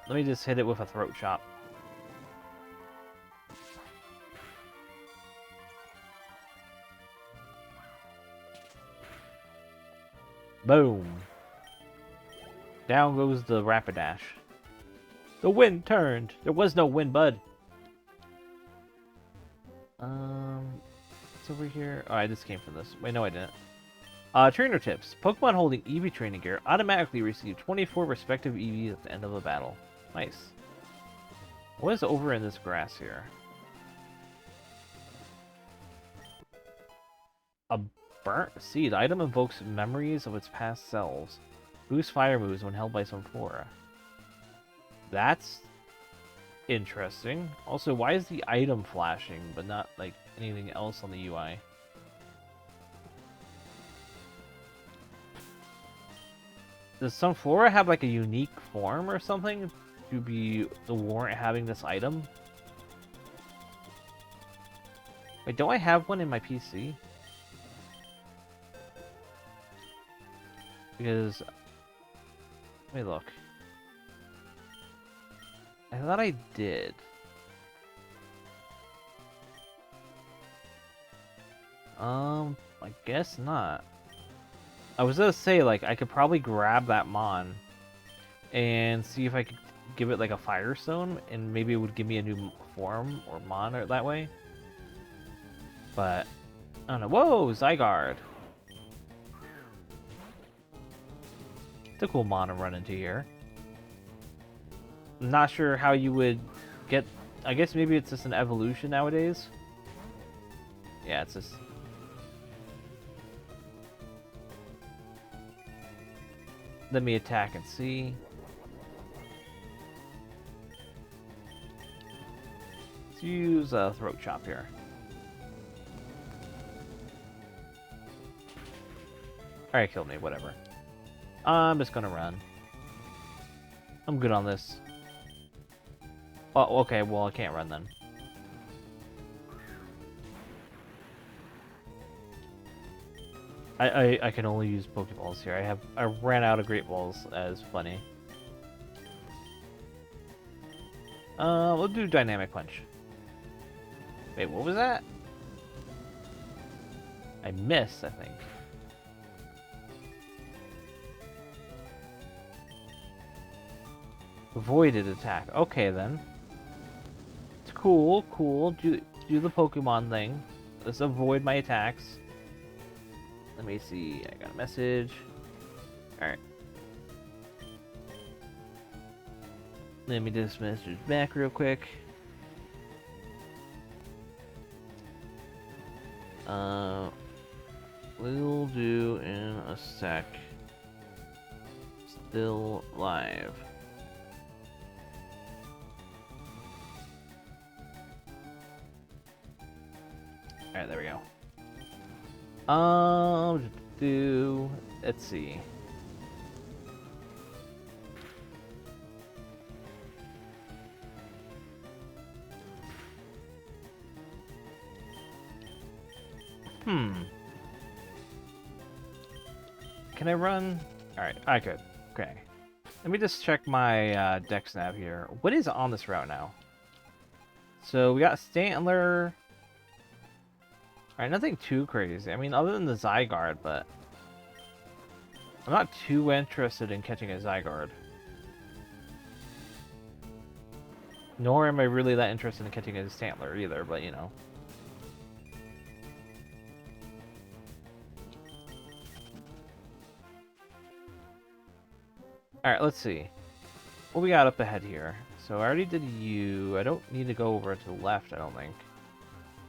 Let me just hit it with a Throat Chop. Boom. Down goes the Rapidash. The wind turned. There was no wind, bud. What's over here? Oh, I just came from this. Wait, no, I didn't. Trainer tips. Pokemon holding EV training gear automatically receive 24 respective EVs at the end of a battle. Nice. What is over in this grass here? A burnt seed. Item invokes memories of its past selves. Boosts fire moves when held by some flora. That's interesting. Also, why is the item flashing, but not like anything else on the UI? Does some flora have like a unique form or something to be the warrant having this item? Wait, don't I have one in my PC? Because, let me look. I thought I did. I guess not. I was gonna say, like, I could probably grab that mon and see if I could give it like a Firestone, and maybe it would give me a new form or mon or that way. But I don't know. Whoa, Zygarde! It's a cool mon to run into here. I'm not sure how you would get. I guess maybe it's just an evolution nowadays. Yeah, it's just. Let me attack and see. Let's use a Throat Chop here. Alright, killed me, whatever. I'm just gonna run. I'm good on this. Oh, okay, well I can't run then. I can only use Pokeballs here. I ran out of Great Balls as funny. We'll do Dynamic Punch. Wait, what was that? I missed, I think. Avoided attack. Okay then. It's cool, cool. Do the Pokemon thing. Let's avoid my attacks. Let me see. I got a message. Alright. Let me just message back real quick. We'll do in a sec. Still live. Alright, there we go. Let's see. Can I run? Alright, I could. Okay. Let me just check my dex nav here. What is on this route now? So we got Stantler. Alright, nothing too crazy. I mean, other than the Zygarde, but I'm not too interested in catching a Zygarde. Nor am I really that interested in catching a Stantler either, but you know. Alright, let's see. What we got up ahead here? So I already did you. I don't need to go over to the left, I don't think.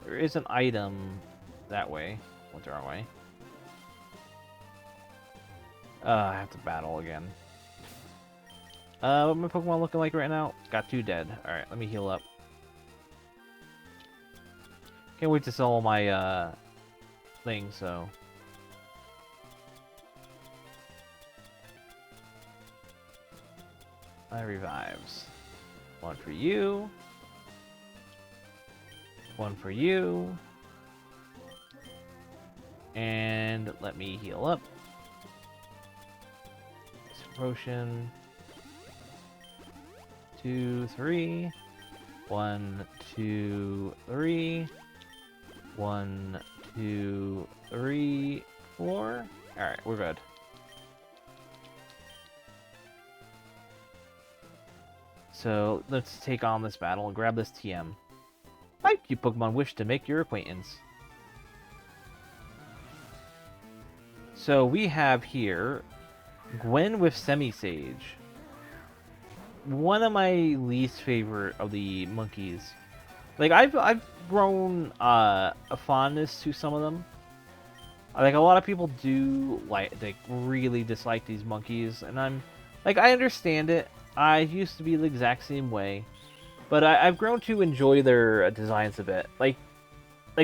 There is an item that way. Went the wrong way. I have to battle again. What my Pokemon looking like right now? Got 2 dead. Alright, let me heal up. Can't wait to sell all my things, so. My revives. 1 for you. 1 for you. And let me heal up. Potion. 2, 3. 1, 2, 3. 1, 2, 3, 4. Alright, we're good. So let's take on this battle and grab this TM. Hi, you Pokemon wish to make your acquaintance. So we have here Gwen with Semi-Sage. One of my least favorite of the monkeys. Like I've grown a fondness to some of them. Like a lot of people do like really dislike these monkeys, and I'm like I understand it. I used to be the exact same way, but I've grown to enjoy their designs a bit. Like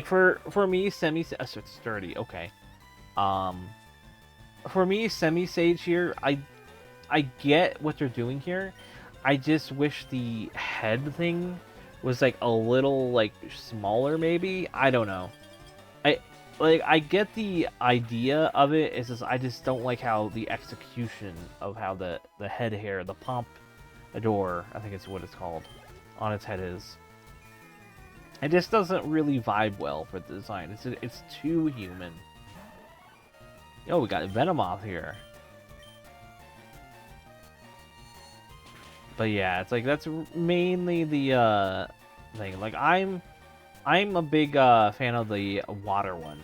for me, it's sturdy. Okay. For me, Semi-Sage here, I get what they're doing here. I just wish the head thing was like a little like smaller, maybe. I don't know. I get the idea of it. It's just I just don't like how the execution of how the head hair, the pompadour, I think it's what it's called, on its head is. It just doesn't really vibe well for the design. It's too human. Yo, we got Venomoth here. But yeah, it's like that's mainly the thing. Like I'm a big fan of the water one.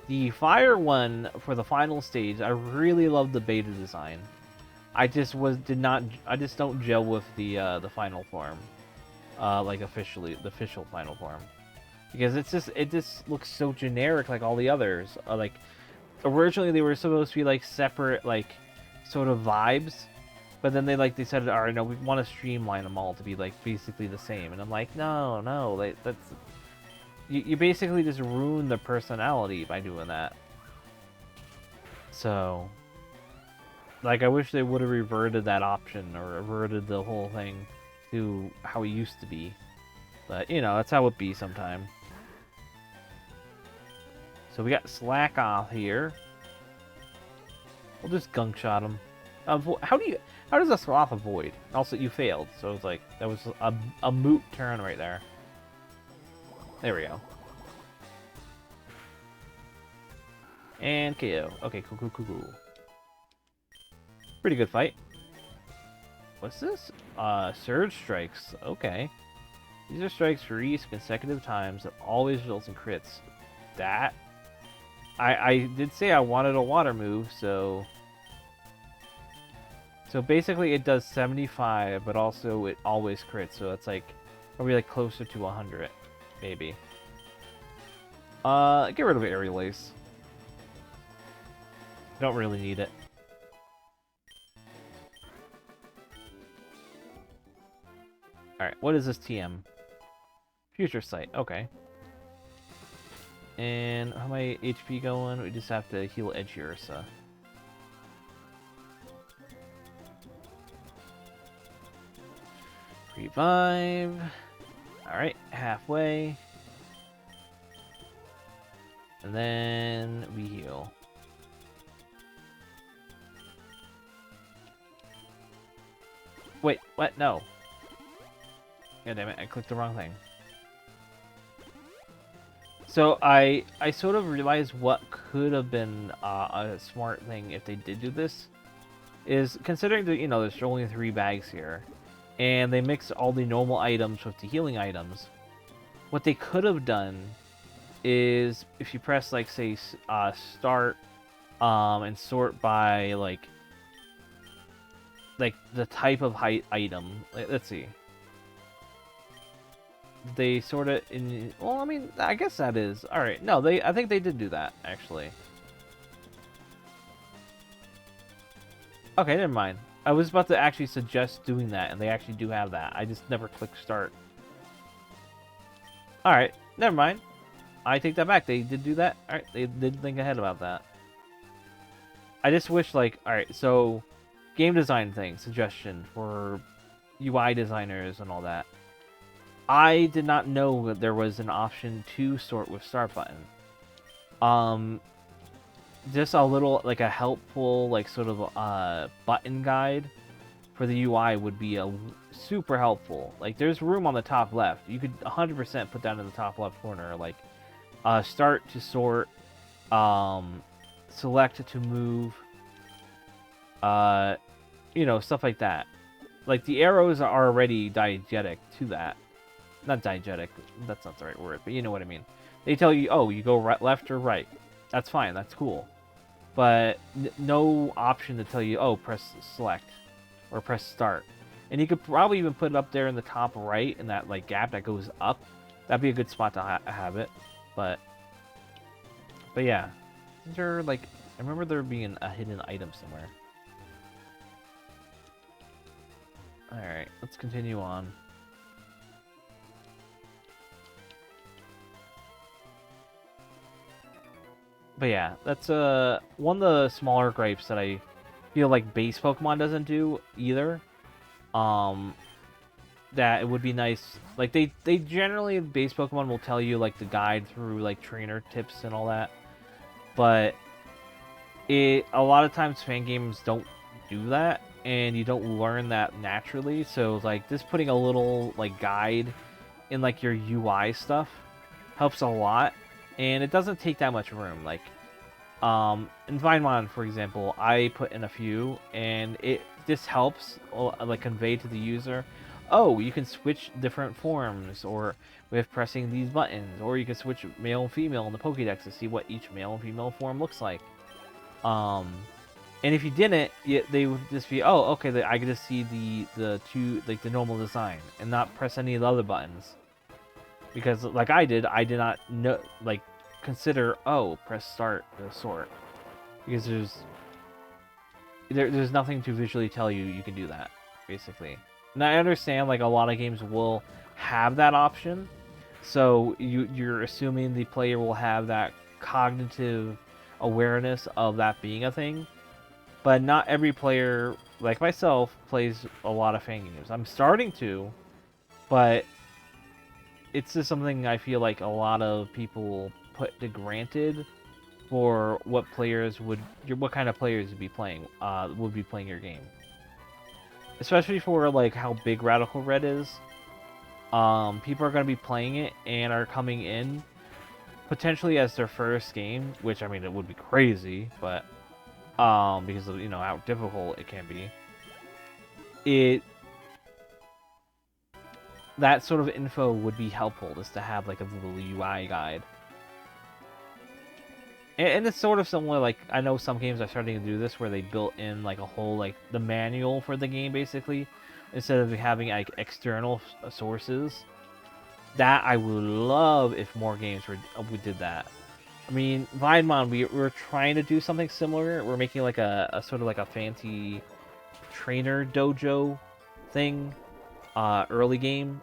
The fire one for the final stage, I really love the beta design. I just don't gel with the final form. Like the official final form. Because it just looks so generic like all the others. Like originally they were supposed to be like separate like sort of vibes, but then they said, all right, no, we want to streamline them all to be like basically the same. And I'm like, no, like that's you basically just ruin the personality by doing that. So like I wish they would have reverted that option or reverted the whole thing to how it used to be. But you know, that's how it be sometime. So we got Slack off here. We'll just gunk shot him. How does a Sloth avoid? Also, you failed, so it's like that was a moot turn right there. There we go. And KO. Okay, cool. Pretty good fight. What's this? Surge strikes. Okay. These are strikes for each consecutive times that always results in crits. That I did say I wanted a water move, so So basically it does 75, but also it always crits, so it's like probably like closer to 100, maybe. Get rid of Aerial Ace. Don't really need it. Alright, what is this TM? Future Sight, okay. And how my HP going? We just have to heal Edge Ursa. Revive. Alright, halfway. And then we heal. Wait, what? No. God damn it, I clicked the wrong thing. So I sort of realized what could have been a smart thing if they did do this. Is considering that, you know, there's only 3 bags here. And they mix all the normal items with the healing items. What they could have done is if you press, like, say, start and sort by, like the type of item. Let's see. They sort of in. Well, I mean, I guess that is all right. No, I think they did do that actually. Okay, never mind. I was about to actually suggest doing that, and they actually do have that. I just never clicked start. All right, never mind. I take that back. They did do that. All right, they did think ahead about that. I just wish, like, all right, so game design thing, suggestion for UI designers and all that. I did not know that there was an option to sort with start button. Just a little, like, a helpful, like, sort of button guide for the UI would be super helpful. Like, there's room on the top left. You could 100% put that in the top left corner, like, start to sort, select to move, you know, stuff like that. Like, the arrows are already diegetic to that. Not diegetic, that's not the right word, but you know what I mean. They tell you, oh, you go right, left or right. That's fine, that's cool. But no option to tell you, oh, press select or press start. And you could probably even put it up there in the top right in that, like, gap that goes up. That'd be a good spot to have it. But yeah. Is there, like, I remember there being a hidden item somewhere. Alright, let's continue on. But yeah, that's one of the smaller gripes that I feel like base Pokemon doesn't do either. That it would be nice, like they generally, base Pokemon will tell you, like, the guide through, like, trainer tips and all that, but a lot of times fan games don't do that, and you don't learn that naturally. So, like, just putting a little, like, guide in, like, your UI stuff helps a lot. And it doesn't take that much room. Like, in Vinemon, for example, I put in a few, and it just helps, like, convey to the user, oh, you can switch different forms, or with pressing these buttons, or you can switch male and female in the Pokédex to see what each male and female form looks like. And if you didn't, they would just be, oh, okay, I could just see the two, like, the normal design, and not press any of the other buttons. Because, like I did not know, like, consider, oh, press start or sort, because there's nothing to visually tell you you can do that, basically. And I understand, like, a lot of games will have that option, so you're assuming the player will have that cognitive awareness of that being a thing, but not every player, like myself, plays a lot of fan games. I'm starting to, but it's just something I feel like a lot of people put to granted for what kind of players would be playing your game. Especially for, like, how big Radical Red is. People are going to be playing it and are coming in potentially as their first game, which, I mean, it would be crazy, but because of, you know, how difficult it can be. That sort of info would be helpful, just to have, like, a little UI guide. And it's sort of similar, like, I know some games are starting to do this where they built in, like, a whole, like, the manual for the game, basically, instead of having, like, external sources. That I would love if more games we did that. I mean, Vinemon, we're trying to do something similar. We're making, like, a sort of, like, a fancy trainer dojo thing, early game,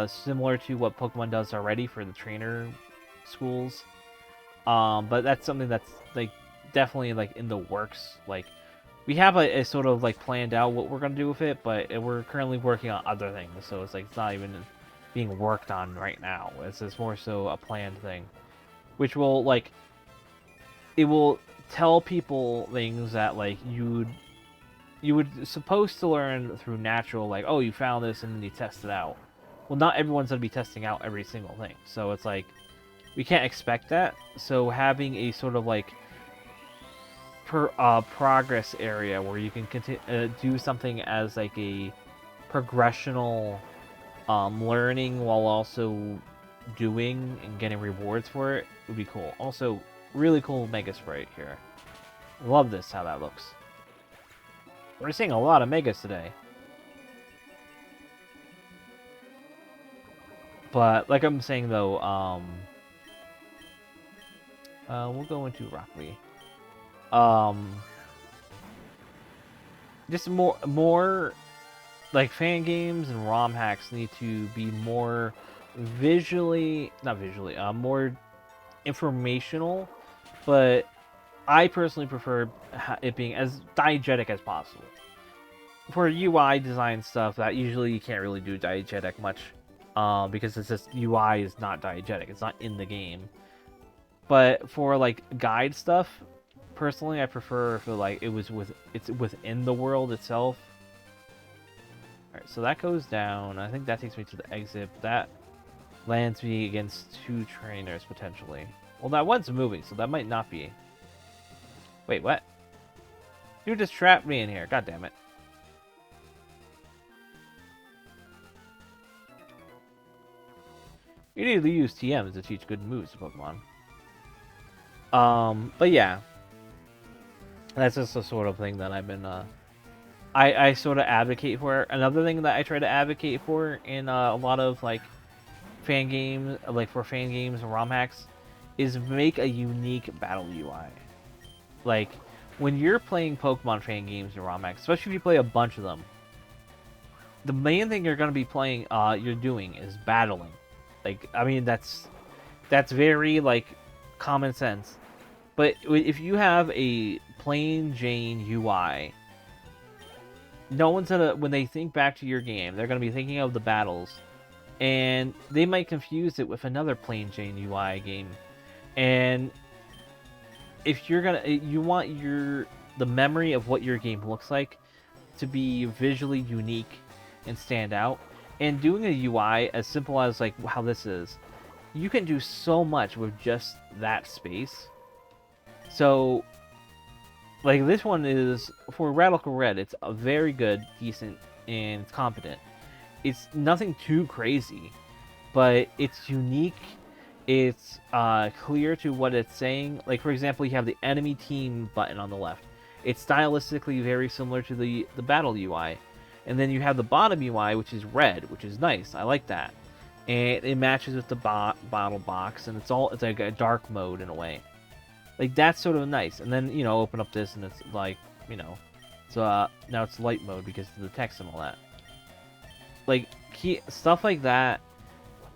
similar to what Pokemon does already for the trainer schools. But that's something that's like definitely like in the works. Like we have a sort of like planned out what we're gonna do with it, but we're currently working on other things. So it's like it's not even being worked on right now. It's more so a planned thing, which will like it will tell people things that like you would supposed to learn through natural, like, oh, you found this and then you test it out. Well, not everyone's gonna be testing out every single thing, so it's like we can't expect that. So having a sort of like progress area where you can do something as like a progressional learning while also doing and getting rewards for it would be cool. Also, really cool Mega Sprite here. Love this, how that looks. We're seeing a lot of Megas today. But like I'm saying though, we'll go into Rock Lee. Just more like fan games and ROM hacks need to be more not visually, more informational. But I personally prefer it being as diegetic as possible. For UI design stuff, that usually you can't really do diegetic much, because it's just UI is not diegetic. It's not in the game. But for like guide stuff, personally, I prefer if it's within the world itself. All right, so that goes down. I think that takes me to the exit. That lands me against two trainers potentially. Well, that one's moving, so that might not be. Wait, what? You just trapped me in here. God damn it. You need to use TMs to teach good moves to Pokemon. But yeah. That's just the sort of thing that I've been, I sort of advocate for. Another thing that I try to advocate for in a lot of, like, fan games, like, for fan games and ROM hacks, is make a unique battle UI. Like, when you're playing Pokemon fan games and ROM hacks, especially if you play a bunch of them, the main thing you're going to be playing, you're doing is battling. Like, I mean, that's very, like, common sense. But if you have a plain Jane UI, no one's gonna, when they think back to your game, they're gonna be thinking of the battles, and they might confuse it with another plain Jane UI game. And if you're gonna, you want the memory of what your game looks like to be visually unique and stand out. And doing a UI as simple as like how this is, you can do so much with just that space. So, like, this one is, for Radical Red, it's a very good, decent, and competent. It's nothing too crazy, but it's unique, it's clear to what it's saying. Like, for example, you have the enemy team button on the left. It's stylistically very similar to the battle UI. And then you have the bottom UI, which is red, which is nice. I like that. And it matches with the bottle box, and it's like a dark mode in a way. Like, that's sort of nice. And then, you know, open up this and it's like, you know, so now it's light mode because of the text and all that. Like, stuff like that,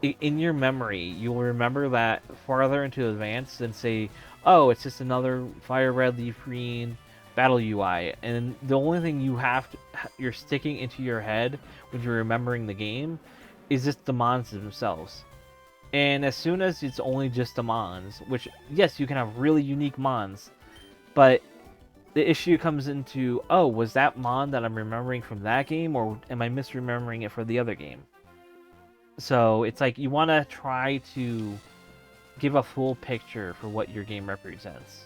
in your memory, you'll remember that farther into advance and say, oh, it's just another fire red, leaf green battle UI. And the only thing you're sticking into your head when you're remembering the game is just the mons themselves. And as soon as it's only just the mons, which, yes, you can have really unique mons, but the issue comes into, oh, was that mon that I'm remembering from that game, or am I misremembering it for the other game? So it's like you want to try to give a full picture for what your game represents.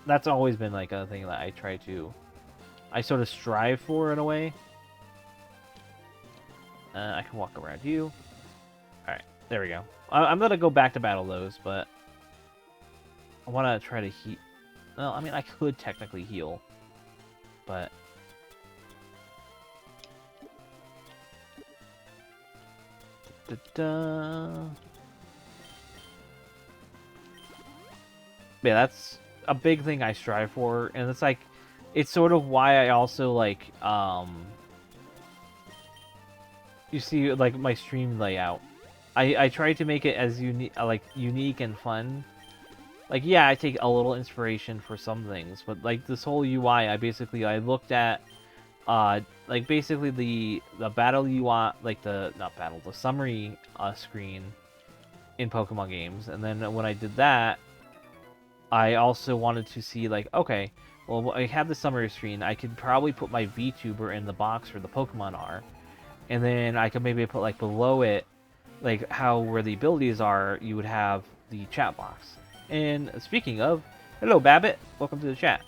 That's always been like a thing that I sort of strive for in a way. I can walk around you. Alright, there we go. I'm gonna go back to battle those, but I want to try to heal. Well, I mean, I could technically heal, but da-da. Yeah, that's a big thing I strive for, and it's like, it's sort of why I also like, you see, like, my stream layout. I try to make it as unique and fun. Like, yeah, I take a little inspiration for some things, but like this whole UI, I looked at, like basically the battle UI, like the not battle, the summary screen in Pokemon games, and then when I did that, I also wanted to see like, okay, well, I have the summary screen. I could probably put my VTuber in the box where the Pokemon are, and then I could maybe put like below it, like how where the abilities are, you would have the chat box. And speaking of, hello Babbitt, welcome to the chat.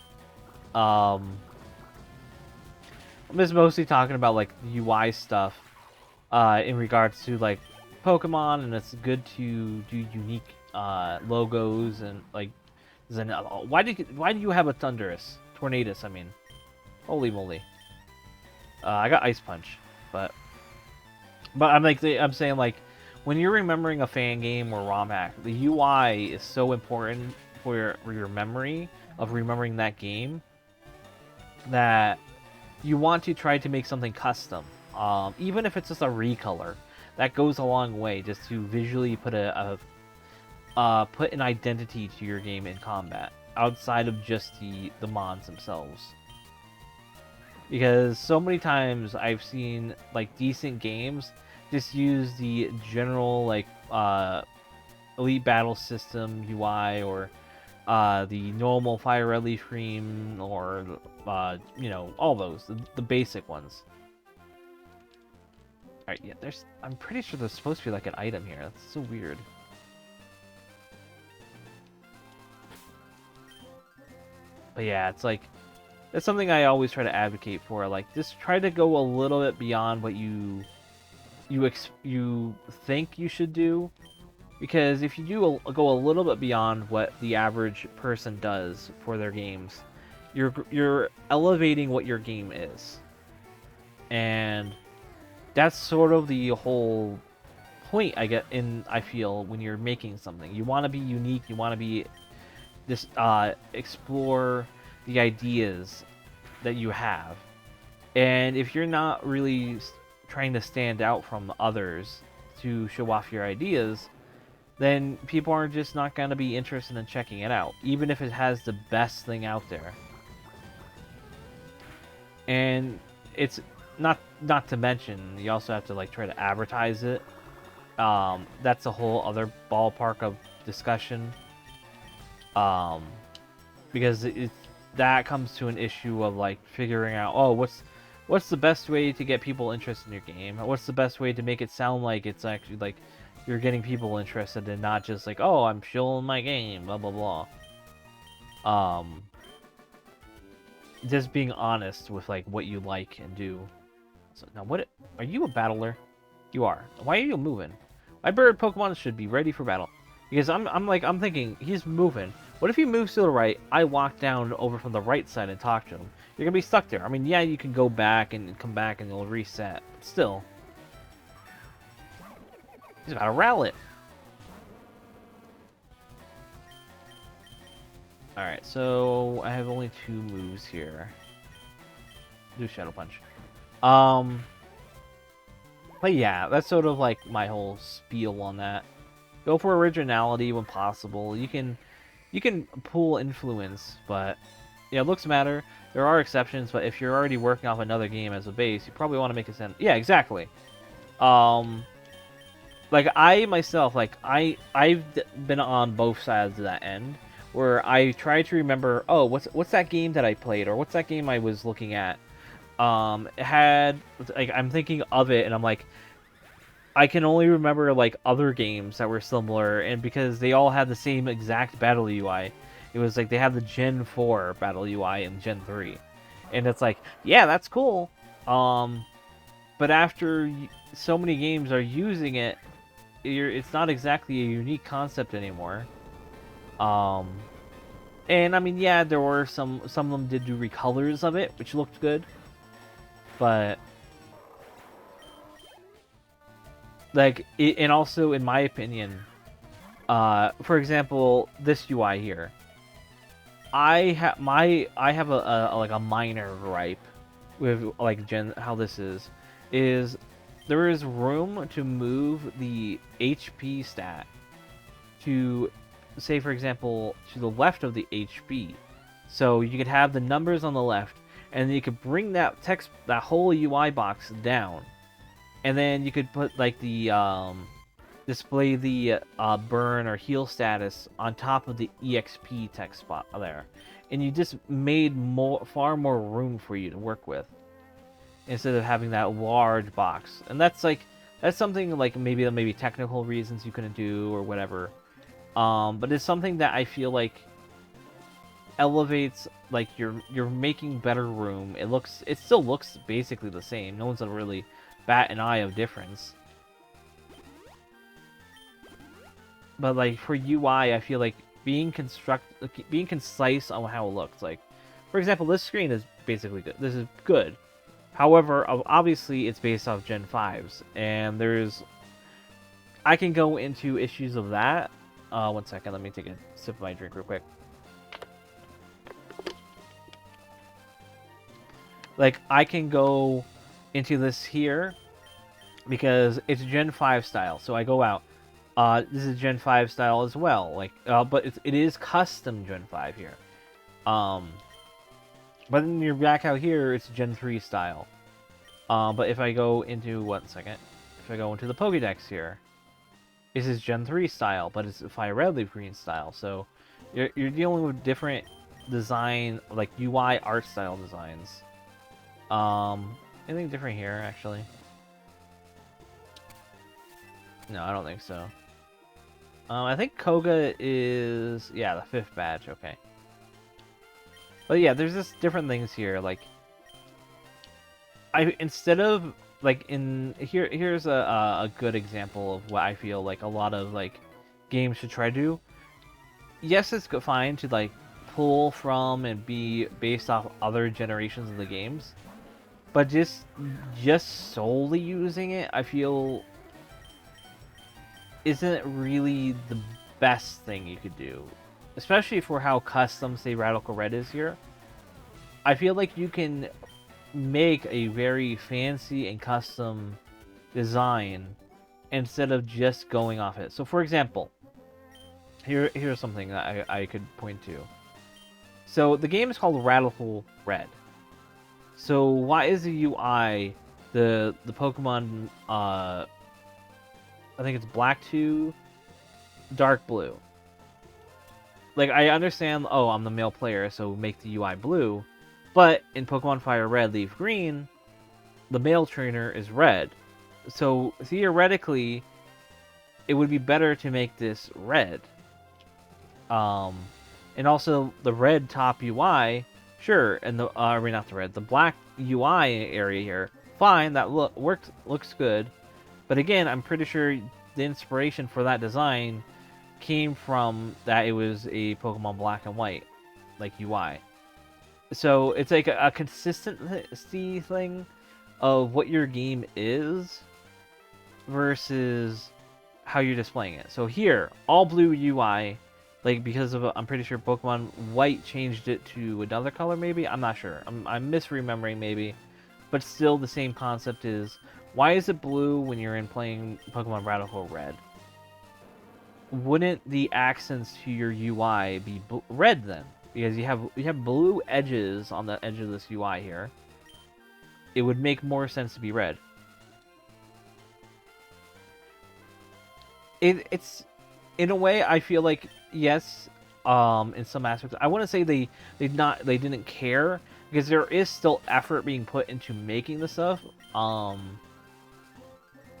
I'm just mostly talking about like the UI stuff, in regards to like Pokemon, and it's good to do unique logos and like. Why do you have a Thundurus? Tornadus, I mean. Holy moly. I got Ice Punch, but I'm saying like, when you're remembering a fan game or ROM hack, the UI is so important for your memory of remembering that game that you want to try to make something custom, even if it's just a recolor. That goes a long way, just to visually put put an identity to your game in combat outside of just the mons themselves. Because so many times I've seen like decent games just use the general like elite battle system UI, or the normal fire red leaf cream, or you know, all those, the basic ones. All right, yeah, I'm pretty sure there's supposed to be like an item here. That's so weird. But yeah, it's like, that's something I always try to advocate for. Like, just try to go a little bit beyond what you think you should do, because if you go a little bit beyond what the average person does for their games, you're elevating what your game is, and that's sort of the whole point I feel when you're making something. You want to be unique. You want to be just explore the ideas that you have, and if you're not really trying to stand out from others to show off your ideas, then people are just not going to be interested in checking it out, even if it has the best thing out there. And it's not to mention, you also have to like try to advertise it. That's a whole other ballpark of discussion. Because that comes to an issue of like figuring out, oh, what's the best way to get people interested in your game? What's the best way to make it sound like it's actually like you're getting people interested, and not just like, oh, I'm shilling my game, blah blah blah. Just being honest with like what you like and do. So now, what are you, a battler? You are. Why are you moving? My bird Pokemon should be ready for battle. Because I'm thinking, he's moving. What if he moves to the right, I walk down over from the right side and talk to him? You're gonna be stuck there. I mean, yeah, you can go back and come back and it'll reset, but still. He's about to Rowlet. Alright, so I have only 2 moves here. Do Shadow Punch. But yeah, that's sort of like my whole spiel on that. Go for originality when possible. You can pull influence, but yeah, looks matter. There are exceptions, but if you're already working off another game as a base, you probably want to make a sense. Yeah, exactly. Like I myself, like I've been on both sides of that end, where I try to remember, oh, what's that game that I played, or what's that game I was looking at. It had, like, I'm thinking of it, and I'm like, I can only remember like other games that were similar, and because they all had the same exact battle UI, it was like they had the Gen 4 battle UI and Gen 3, and it's like, yeah, that's cool. But after so many games are using it, it's not exactly a unique concept anymore. And I mean, yeah, there were some of them did do recolors of it, which looked good, but like, and also in my opinion, for example, this UI here, I have a like a minor gripe with like how this is there is room to move the HP stat to, say for example, to the left of the HP. So you could have the numbers on the left, and then you could bring that whole UI box down, and then you could put like the display the burn or heal status on top of the EXP text spot there, and you just made far more room for you to work with instead of having that large box. And that's something like maybe technical reasons you couldn't do or whatever. But it's something that I feel like elevates, like you're making better room. It still looks basically the same. No one's gonna really bat an eye of difference. But like for UI, I feel like being concise on how it looks. Like, for example, this screen is basically good. This is good. However, obviously it's based off Gen 5s, and I can go into issues of that. One second, let me take a sip of my drink real quick. Like, I can go into this here because it's Gen 5 style. So I go out. This is Gen 5 style as well. Like, but it is custom Gen 5 here. But then you're back out here, it's Gen 3 style. But if I go into, one second, if I go into the Pokédex here, this is Gen 3 style, but it's Fire Red Leaf Green style. So you're dealing with different design, like UI art style designs. Anything different here, actually? No, I don't think so. I think Koga is, yeah, the 5th badge, okay. But yeah, there's just different things here, like, instead of, like, here's a good example of what I feel like a lot of, like, games should try to do. Yes, it's fine to, like, pull from and be based off other generations of the games, but just solely using it, I feel, isn't really the best thing you could do. Especially for how custom, say, Radical Red is here. I feel like you can make a very fancy and custom design instead of just going off it. So, for example, here's something that I could point to. So, the game is called Radical Red. So, why is the UI, the Pokemon, I think it's Black 2, Dark Blue? Like, I understand, oh, I'm the male player, so make the UI blue. But in Pokemon Fire Red Leaf Green, the male trainer is red. So, theoretically, it would be better to make this red. And also, the red top UI, sure, and the, I mean, not the red, the black UI area here, fine, that looks good. But again, I'm pretty sure the inspiration for that design came from that it was a Pokemon Black and White, like UI. So it's like a consistency thing of what your game is versus how you're displaying it. So here, all blue UI, like because of I'm pretty sure Pokemon White changed it to another color maybe? I'm not sure. I'm misremembering maybe. But still the same concept is, why is it blue when you're playing Pokemon Radical Red? Wouldn't the accents to your UI be red then? Because you have blue edges on the edge of this UI here. It would make more sense to be red. It's in a way I feel like yes, in some aspects I wouldn't say they didn't care, because there is still effort being put into making the stuff.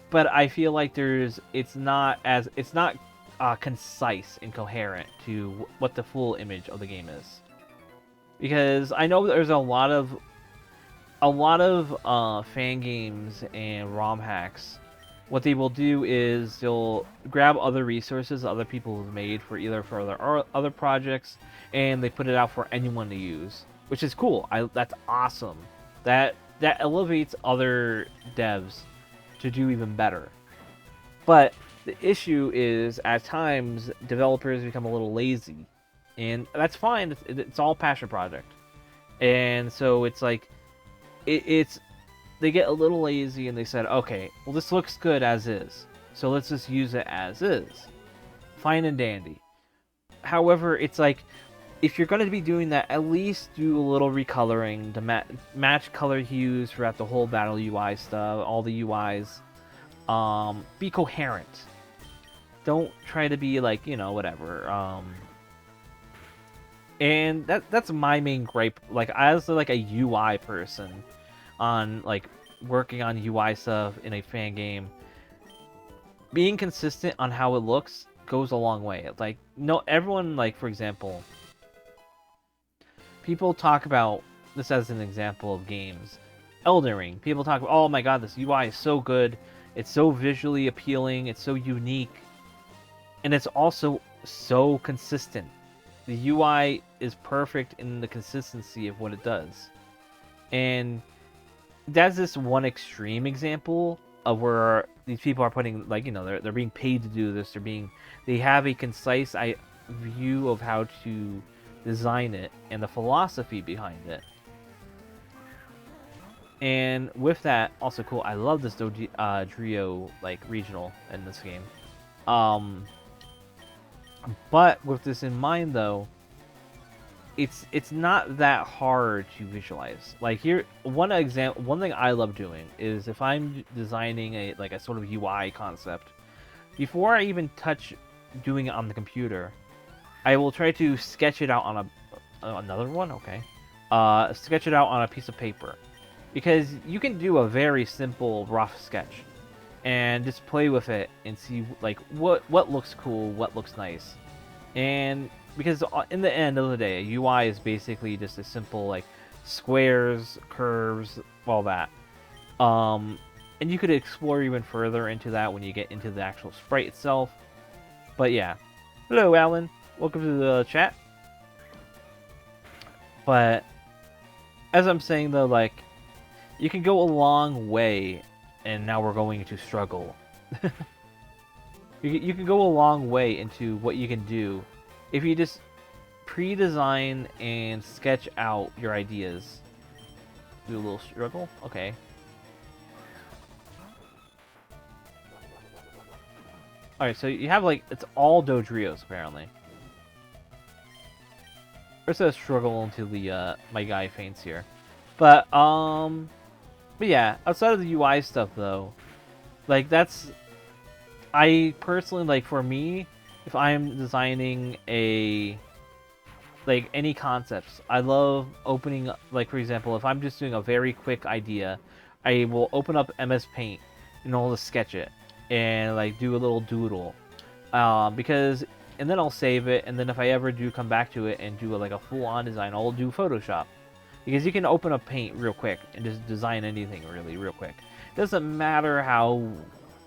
But I feel like it's not concise and coherent to what the full image of the game is, because I know there's a lot of fan games and ROM hacks what they will do is they'll grab other resources other people have made for either for other projects, and they put it out for anyone to use, which is cool. That's awesome. That elevates other devs to do even better. But the issue is at times developers become a little lazy, and that's fine. It's all passion project, and so it's like it's they get a little lazy and they said, okay, well, this looks good as is, so let's just use it as is. Fine and dandy. However, it's like, if you're going to be doing that, at least do a little recoloring to match color hues throughout the whole battle UI stuff, all the UIs. Be coherent. Don't try to be like, whatever. And that's my main gripe. Like, as like a UI person, on like working on UI stuff in a fan game, being consistent on how it looks goes a long way. Like, no, everyone, like, for example, people talk about this as an example of games. Elden Ring. People talk about, oh my god, this UI is so good. It's so visually appealing. It's so unique. And it's also so consistent. The UI is perfect in the consistency of what it does. And that's just one extreme example of where these people are putting, like, they're being paid to do this. They have a concise view of how to design it and the philosophy behind it. And with that, also cool, I love this Drio like regional in this game. But with this in mind though, it's not that hard to visualize. Like, here, one thing I love doing is if I'm designing a sort of UI concept, before I even touch doing it on the computer, I will try to sketch it out on another one. Okay, sketch it out on a piece of paper, because you can do a very simple rough sketch and just play with it and see like what looks cool, what looks nice, and because in the end of the day, a UI is basically just a simple like squares, curves, all that. And you could explore even further into that when you get into the actual sprite itself. But yeah, hello Alan, welcome to the chat. But as I'm saying though, like, you can go a long way, and now we're going to struggle. You can go a long way into what you can do if you just pre-design and sketch out your ideas. Do a little struggle? Okay. Alright, so you have, like, it's all Dodrios, apparently. First I struggle until the, my guy faints here. But yeah, outside of the UI stuff, though, like, I personally, like, for me, if I'm designing any concepts, I love opening, like, for example, if I'm just doing a very quick idea, I will open up MS Paint and I'll just sketch it and, like, do a little doodle, and then I'll save it, and then if I ever do come back to it and do like a full-on design, I'll do Photoshop, because you can open up Paint real quick and just design anything really real quick. It doesn't matter how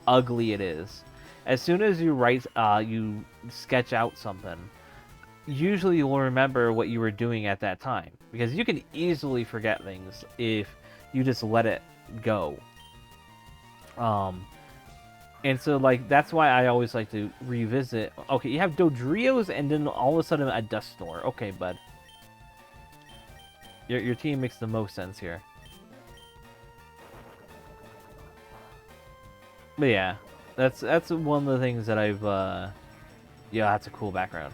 ugly it is. As soon as you you sketch out something, usually you'll remember what you were doing at that time, because you can easily forget things if you just let it go. And so, like, that's why I always like to revisit. Okay, you have Dodrios and then all of a sudden a Dust Snore. Okay, bud. Your team makes the most sense here. But yeah, that's one of the things that I've yeah, that's a cool background.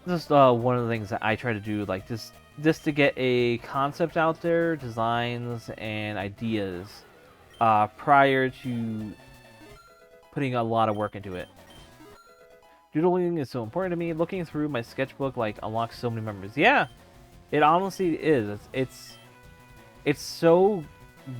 Just one of the things that I try to do, like, just to get a concept out there, designs and ideas, prior to putting a lot of work into it. Doodling is so important to me. Looking through my sketchbook, like, unlocks so many memories. Yeah, it honestly is. It's so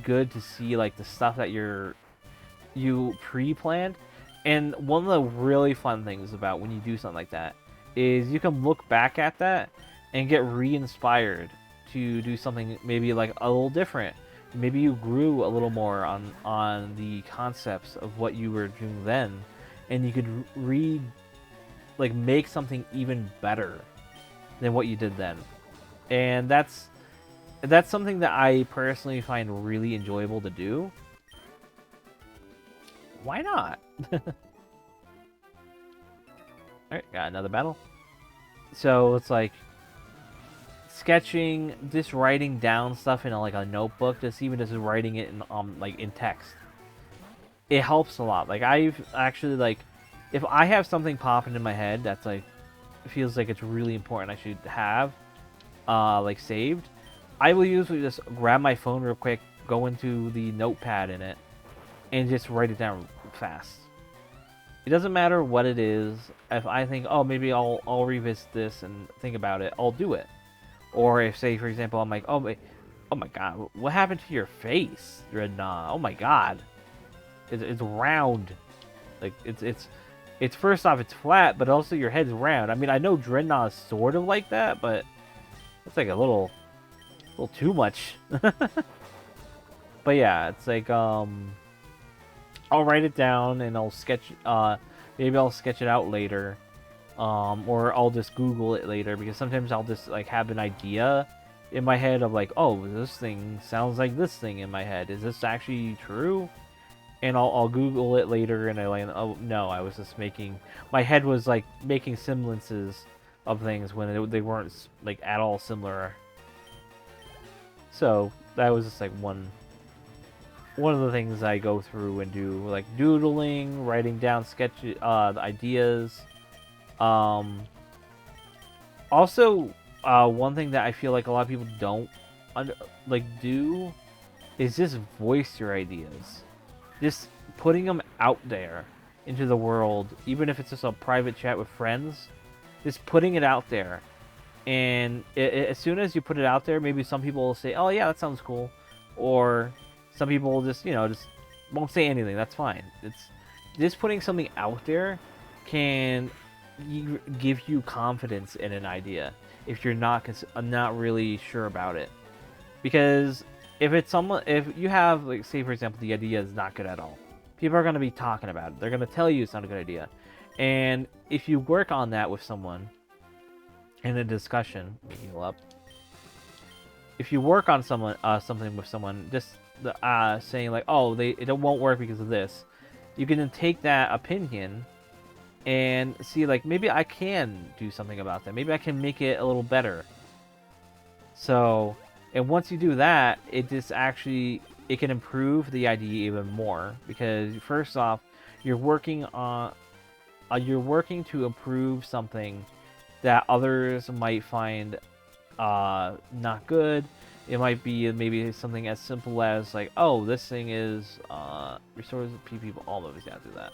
good to see, like, the stuff that you pre-planned. And one of the really fun things about when you do something like that is you can look back at that and get re-inspired to do something maybe like a little different, maybe you grew a little more on the concepts of what you were doing then, and you could read like make something even better than what you did then. And that's something that I personally find really enjoyable to do. Why not? Alright, got another battle. So it's like sketching, just writing down stuff in like a notebook, just even just writing it in like in text. It helps a lot. Like I've actually like if I have something popping in my head that's like feels like it's really important I should have like saved, I will usually just grab my phone real quick, go into the notepad in it, and just write it down fast. It doesn't matter what it is. If I think, oh, maybe I'll revisit this and think about it, I'll do it. Or if, say, for example, I'm like, oh my god, what happened to your face, Dreadnought? Oh my god, it's round. Like it's first off, it's flat, but also your head's round. I mean, I know Dreadnought is sort of like that, but it's like a little too much. But yeah, it's like I'll write it down and I'll sketch. Maybe I'll sketch it out later, or I'll just Google it later because sometimes I'll just like have an idea in my head of like, oh, this thing sounds like this thing in my head. Is this actually true? And I'll Google it later, and I like, oh no, I was just making my head was like making semblances of things when they weren't like at all similar. So that was just like one of the things I go through and do, like doodling, writing down sketch ideas. Also, one thing that I feel like a lot of people don't do is just voice your ideas. Just putting them out there into the world, even if it's just a private chat with friends. Just putting it out there, and as soon as you put it out there, maybe some people will say, "Oh yeah, that sounds cool," or some people will just won't say anything. That's fine. It's just putting something out there can give you confidence in an idea if you're not really sure about it. Because if you have, like, say for example, the idea is not good at all, people are going to be talking about it. They're going to tell you it's not a good idea. And if you work on that with someone in a discussion, let me heal up. If you work on something with someone, just saying like, oh, it won't work because of this, you can then take that opinion and see like, maybe I can do something about that. Maybe I can make it a little better. So, and once you do that, it can improve the idea even more, because first off, you're working to improve something that others might find not good. It might be maybe something as simple as like, oh, this thing is restores PP. All movies gotta do that.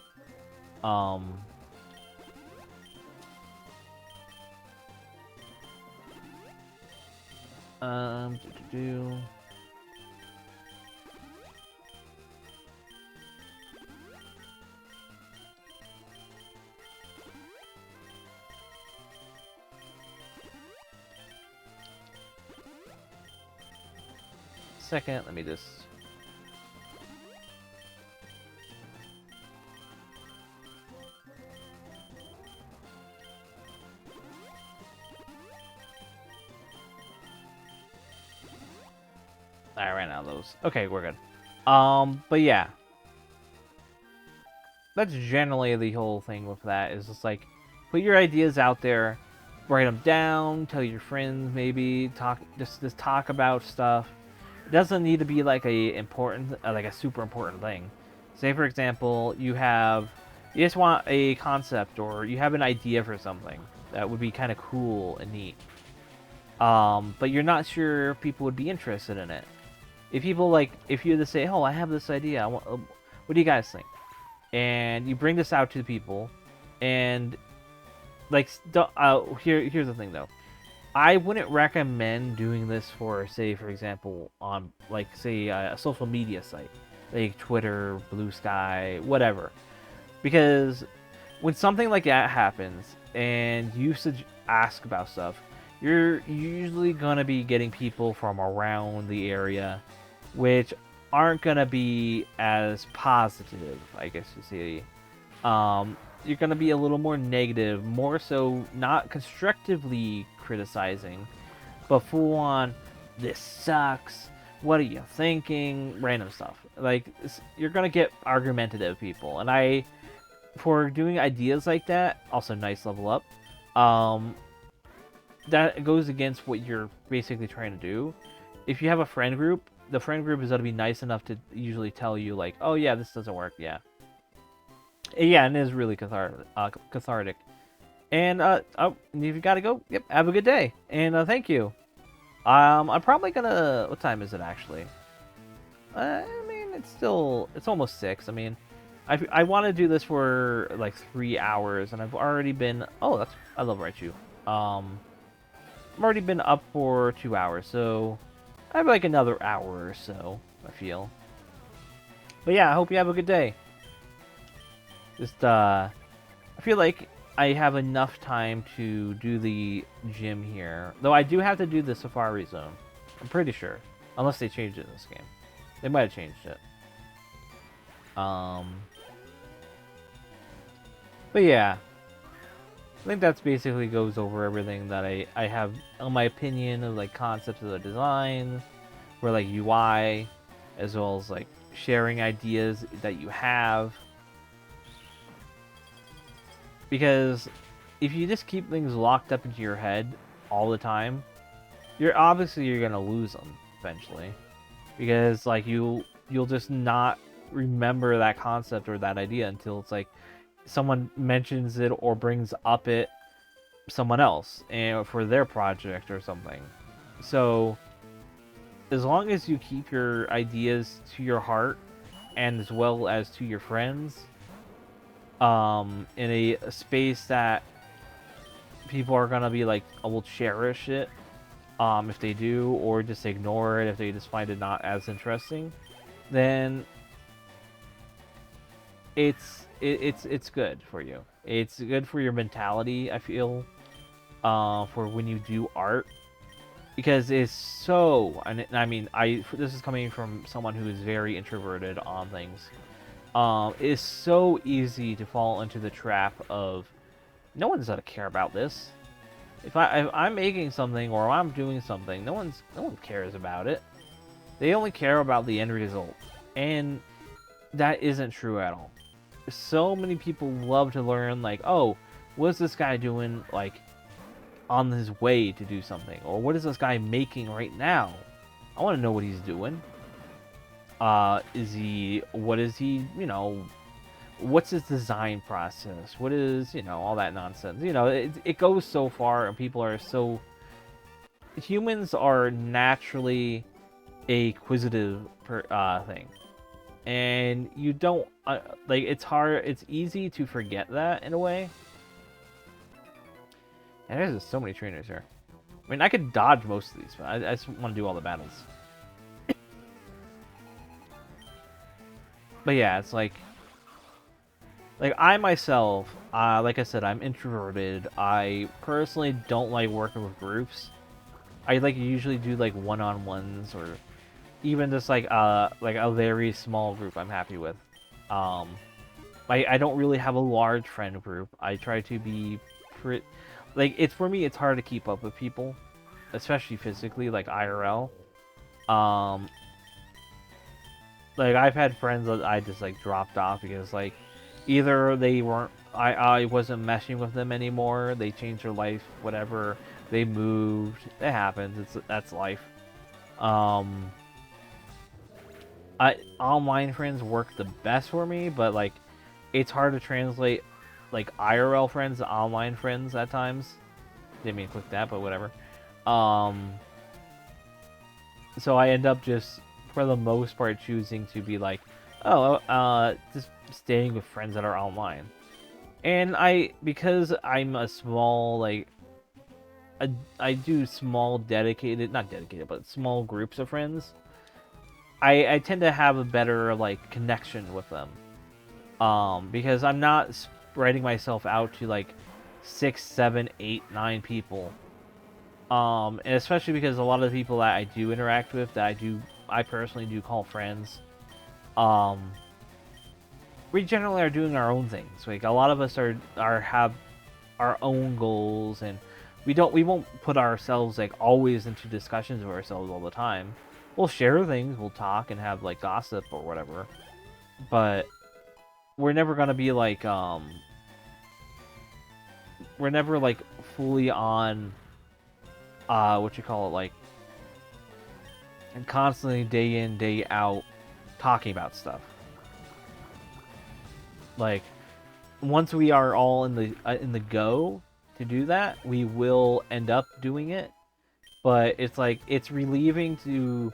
Second, let me just I ran out of those. Okay, we're good. But yeah, that's generally the whole thing with that, is just like, put your ideas out there, write them down, tell your friends, maybe just talk about stuff. It doesn't need to be like a super important thing. Say for example, you just want a concept, or you have an idea for something that would be kind of cool and neat. But you're not sure if people would be interested in it. If you just say, "Oh, I have this idea. What do you guys think?" And you bring this out to the people, and like, here's the thing though. I wouldn't recommend doing this for, say, for example, on, like, say, a social media site, like Twitter, Blue Sky, whatever. Because when something like that happens, and you ask about stuff, you're usually going to be getting people from around the area which aren't gonna be as positive, I guess you see. You're gonna be a little more negative, more so not constructively criticizing, but full on, this sucks. What are you thinking? Random stuff. Like you're gonna get argumentative people, and for doing ideas like that, also nice level up. That goes against what you're basically trying to do. If you have a friend group, the friend group is going to be nice enough to usually tell you, like, oh yeah, this doesn't work, yeah. Yeah, and it is really cathartic. And if you gotta go, yep, have a good day. And thank you. I'm probably gonna, what time is it actually? I mean, it's almost 6. I mean, I want to do this for like 3 hours, and I've already been, I love Raichu. I've already been up for 2 hours, so I have like another hour or so, I feel. But yeah, I hope you have a good day. Just, I feel like I have enough time to do the gym here. Though I do have to do the Safari Zone. I'm pretty sure. Unless they changed it in this game. They might have changed it. But yeah. I think that's basically goes over everything that I have on my opinion of like concepts of the design, for like UI, as well as like sharing ideas that you have. Because if you just keep things locked up into your head all the time, you're gonna lose them eventually. Because like you'll just not remember that concept or that idea until it's like someone mentions it or brings up it someone else and for their project or something. So as long as you keep your ideas to your heart and as well as to your friends, in a space that people are gonna be like, will cherish it, if they do, or just ignore it if they just find it not as interesting, then it's good for you. It's good for your mentality, I feel, for when you do art, because it's so. I mean, this is coming from someone who is very introverted on things. It's so easy to fall into the trap of no one's gonna care about this. If I'm making something or I'm doing something, no one cares about it. They only care about the end result, and that isn't true at all. So many people love to learn, like, oh, what's this guy doing, like, on his way to do something, or what is this guy making right now? I want to know what he's doing. What is he, what's his design process? What is, all that nonsense. It goes so far, and people are so... Humans are naturally a acquisitive thing. And you don't, like, it's easy to forget that in a way. And there's just so many trainers here. I mean, I could dodge most of these, but I just want to do all the battles. But yeah, it's like I myself, like I said, I'm introverted. I personally don't like working with groups. I usually do like one-on-ones, or even just like a very small group I'm happy with. I don't really have a large friend group. I try to be for me it's hard to keep up with people, especially physically, like IRL. Like, I've had friends that I just, like, dropped off because, like, either they weren't, I wasn't meshing with them anymore, they changed their life, whatever, they moved, it happens, that's life. Online friends work the best for me, but, like, it's hard to translate, like, IRL friends to online friends at times. Didn't mean to click that, but whatever. So I end up just, for the most part, choosing to be like, just staying with friends that are online. And because I'm a small, like, I do small not dedicated, but small groups of friends, I tend to have a better, like, connection with them. Because I'm not spreading myself out to, like, 6, 7, 8, 9 people. And especially because a lot of the people that I do interact with, that I do I personally do call friends, um, we generally are doing our own things. Like a lot of us are have our own goals, and we won't put ourselves like always into discussions with ourselves all the time. We'll share things, we'll talk and have like gossip or whatever, but we're never gonna be like we're never like fully on what you call it, like, and constantly day in day out talking about stuff. Like once we are all in the go to do that, we will end up doing it. But it's like it's relieving to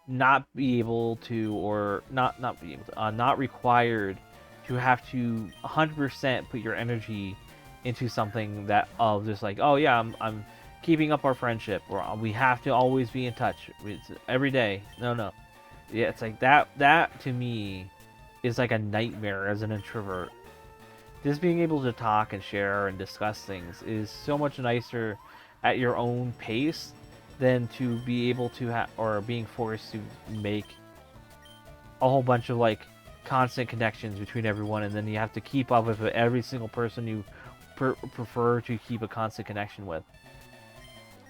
not be able to, or not be able to, not required to have to 100% put your energy into something that of just like, oh yeah, I'm keeping up our friendship, or we have to always be in touch. It's every day. No. Yeah, it's like that to me is like a nightmare as an introvert. Just being able to talk and share and discuss things is so much nicer at your own pace than to be able to or being forced to make a whole bunch of like constant connections between everyone, and then you have to keep up with every single person you prefer to keep a constant connection with.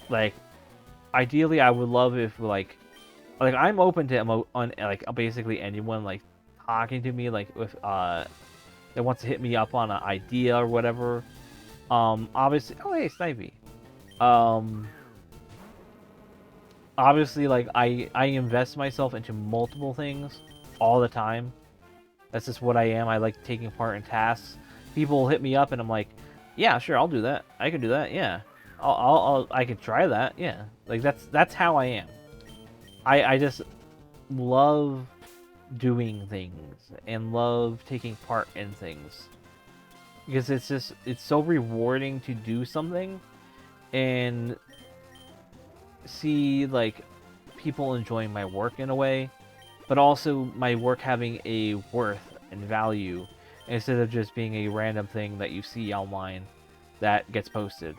Like, ideally, I would love if like I'm open to on like basically anyone like talking to me, like with that wants to hit me up on an idea or whatever. Obviously, oh hey, Snipey. Um, Obviously, like I invest myself into multiple things all the time. That's just what I am. I like taking part in tasks. People hit me up and I'm like, yeah, sure, I'll do that. I can do that. Yeah, I can try that. Yeah, like that's how I am. I just love doing things and love taking part in things because it's so rewarding to do something and see like people enjoying my work in a way, but also my work having a worth and value instead of just being a random thing that you see online that gets posted.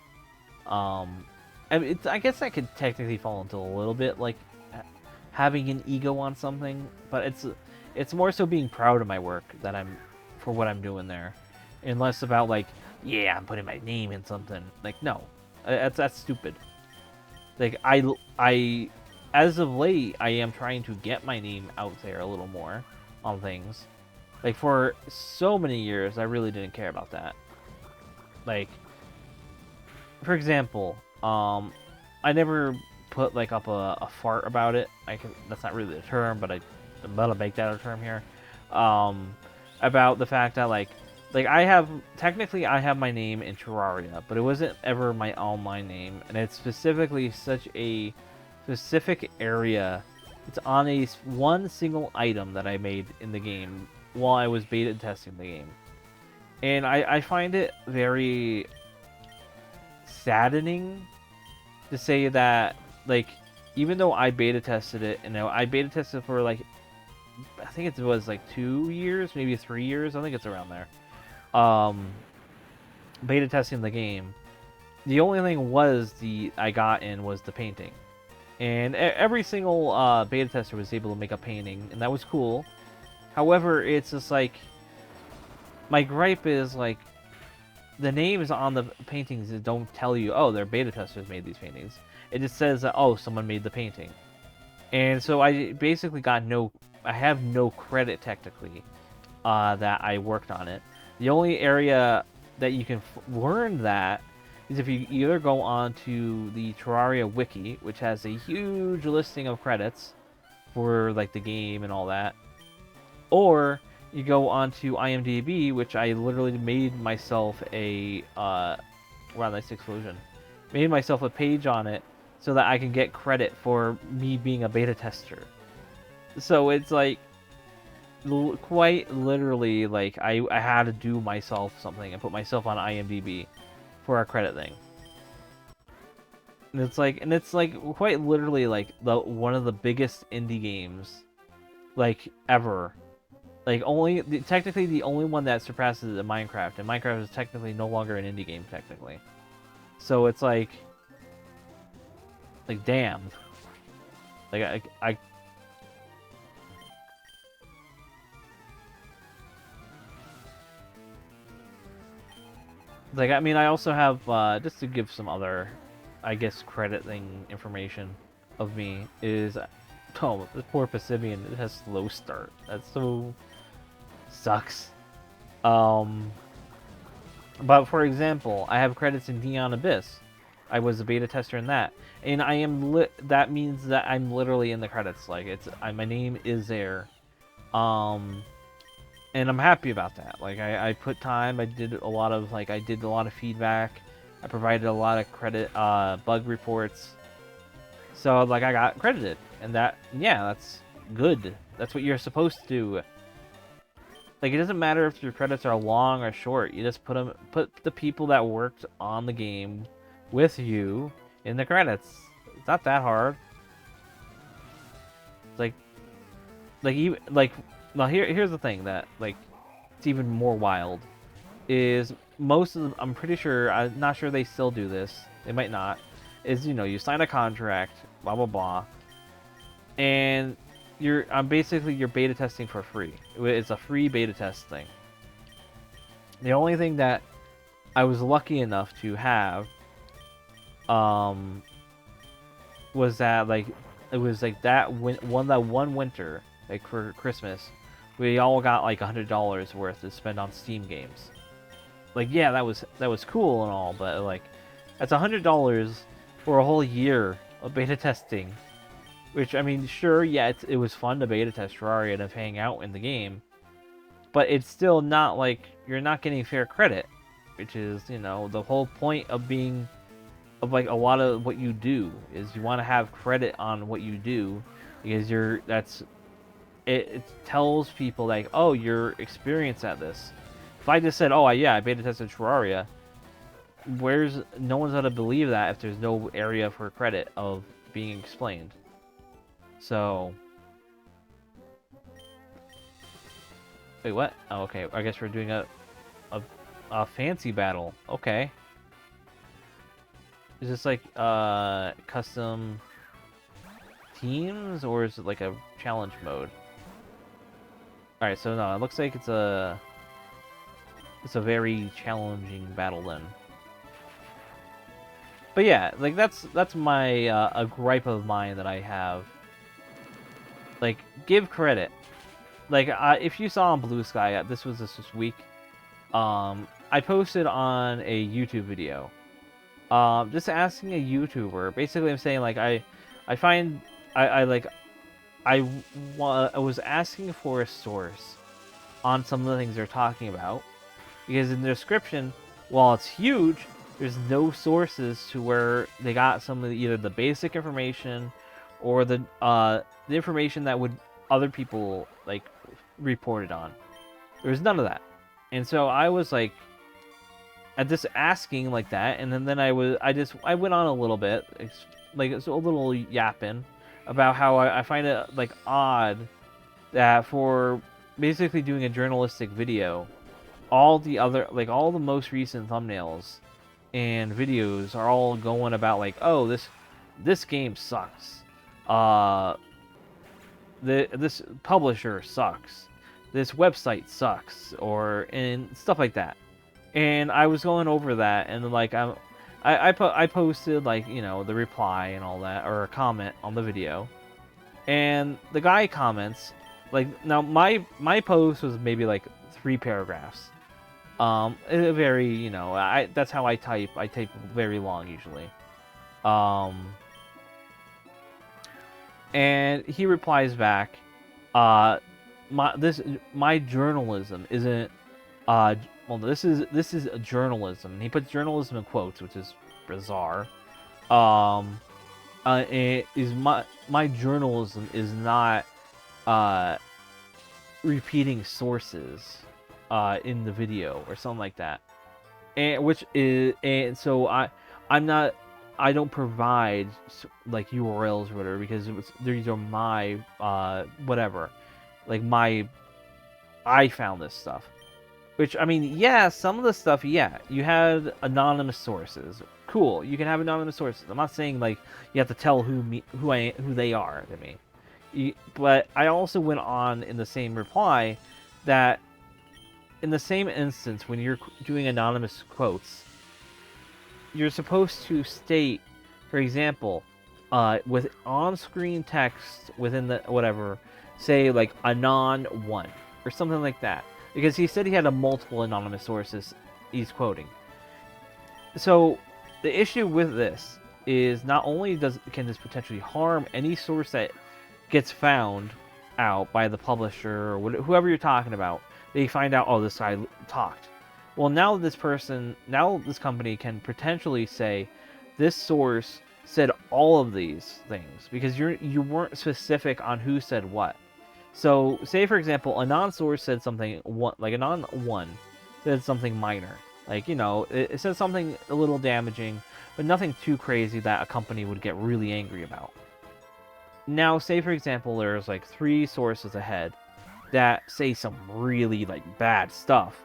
I guess that could technically fall into a little bit like having an ego on something, but it's more so being proud of my work that I'm for what I'm doing there, and less about like, yeah, I'm putting my name in something. Like, no, that's stupid. Like I as of late, I am trying to get my name out there a little more on things. Like for so many years, I really didn't care about that. Like, for example, I never put like up a fart about it. That's not really a term, but I'm gonna make that a term here. About the fact that like I have technically I have my name in Terraria, but it wasn't ever my online name, and it's specifically such a specific area. It's on one single item that I made in the game while I was beta testing the game, and I find it very saddening to say that like even though I beta tested it, and I beta tested for like I think it was like 2 years, maybe 3 years. I think it's around there. Beta testing the game. The only thing I got in was the painting, and every single beta tester was able to make a painting, and that was cool. However, it's just like my gripe is like the names on the paintings don't tell you, oh, they're beta testers made these paintings. It just says that, oh, someone made the painting, and so I basically I have no credit technically that I worked on it. The only area that you can learn that is if you either go on to the Terraria wiki, which has a huge listing of credits for like the game and all that, or you go on to IMDb, which I literally made myself a wow, nice explosion, made myself a page on it so that I can get credit for me being a beta tester. So it's like quite literally like I had to do myself something and put myself on IMDb for a credit thing. And it's like quite literally like one of the biggest indie games like ever. Like technically the only one that surpasses the Minecraft, and Minecraft is technically no longer an indie game technically. So it's like damn. Like Like, I mean, I also have, just to give some other, I guess, crediting information of me, is, oh, this poor Pisivian, it has slow start. That's so, sucks. But for example, I have credits in Neon Abyss. I was a beta tester in that, and I am that means that I'm literally in the credits. Like, my name is there. Um, and I'm happy about that. Like, I put time, I did a lot of feedback, I provided a lot of bug reports, so like I got credited, and that's good. That's what you're supposed to do. Like, it doesn't matter if your credits are long or short. You just put the people that worked on the game with you in the credits. It's not that hard. Like, even now here's the thing that like it's even more wild is most of them, I'm pretty sure, I'm not sure they still do this. They might not. Is, you sign a contract, blah blah blah, and you're beta testing for free. It's a free beta test thing. The only thing that I was lucky enough to have was that like it was like that one winter, like for Christmas, we all got like $100 worth to spend on Steam games. Like, yeah, that was cool and all, but like that's $100 for a whole year of beta testing. Which, I mean, sure, yeah, it was fun to beta test Terraria and to hang out in the game, but it's still not like you're not getting fair credit, which is, the whole point of like a lot of what you do is you want to have credit on what you do, because it tells people like, oh, you're experienced at this. If I just said, oh yeah, I beta tested Terraria, no one's gonna believe that if there's no area for credit of being explained. So, wait, what? Oh, okay. I guess we're doing a fancy battle. Okay. Is this like custom teams, or is it like a challenge mode? All right, so no, it looks like it's a very challenging battle then. But yeah, like that's my a gripe of mine that I have. Like, give credit. Like, if you saw on Blue Sky, this week, I posted on a YouTube video, just asking a YouTuber. Basically, I'm saying like I was asking for a source on some of the things they're talking about, because in the description, while it's huge, there's no sources to where they got some of either the basic information or the information that would other people like reported on. There's none of that, and so I was like, at this asking like that, and then I went on a little bit, like it's a little yapping about how I find it like odd that for basically doing a journalistic video, all the most recent thumbnails and videos are all going about like, oh, this game sucks. This publisher sucks. This website sucks, and stuff like that. And I was going over that, and like I posted like the reply and all that, or a comment on the video, and the guy comments like, now my post was maybe like 3 paragraphs. Very, that's how I type. I type very long usually. And he replies back, my journalism isn't, well, this is a journalism. And he puts journalism in quotes, which is bizarre. It is my journalism is not repeating sources in the video or something like that, and so I don't provide like URLs or whatever, because these are my whatever, like I found this stuff. Which, I mean, yeah, some of the stuff, yeah, you had anonymous sources. Cool, you can have anonymous sources. I'm not saying like you have to tell who they are to me. But I also went on in the same reply that in the same instance, when you're doing anonymous quotes, you're supposed to state, for example, with on-screen text within the whatever, say like anon one or something like that, because he said he had a multiple anonymous sources he's quoting. So the issue with this is not only can this potentially harm any source that gets found out by the publisher or whoever you're talking about, they find out, oh, this guy talked. Well, now this company can potentially say, this source said all of these things because you weren't specific on who said what. So, say for example, a non-source said something like a non-one said something minor, like it said something a little damaging, but nothing too crazy that a company would get really angry about. Now, say for example, there's like 3 sources ahead that say some really like bad stuff.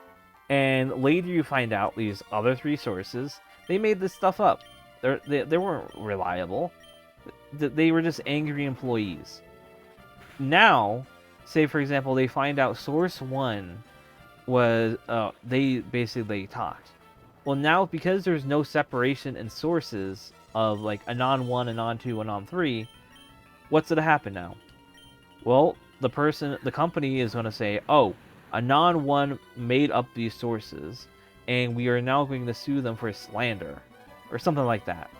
And later you find out these other 3 sources, they made this stuff up. They weren't reliable. They were just angry employees. Now, say for example, they find out source 1 was, they talked. Well, now because there's no separation in sources of like anon 1, anon 2, anon 3, what's going to happen now? Well, the company is going to say, oh, Anon 1 made up these sources, and we are now going to sue them for slander, or something like that.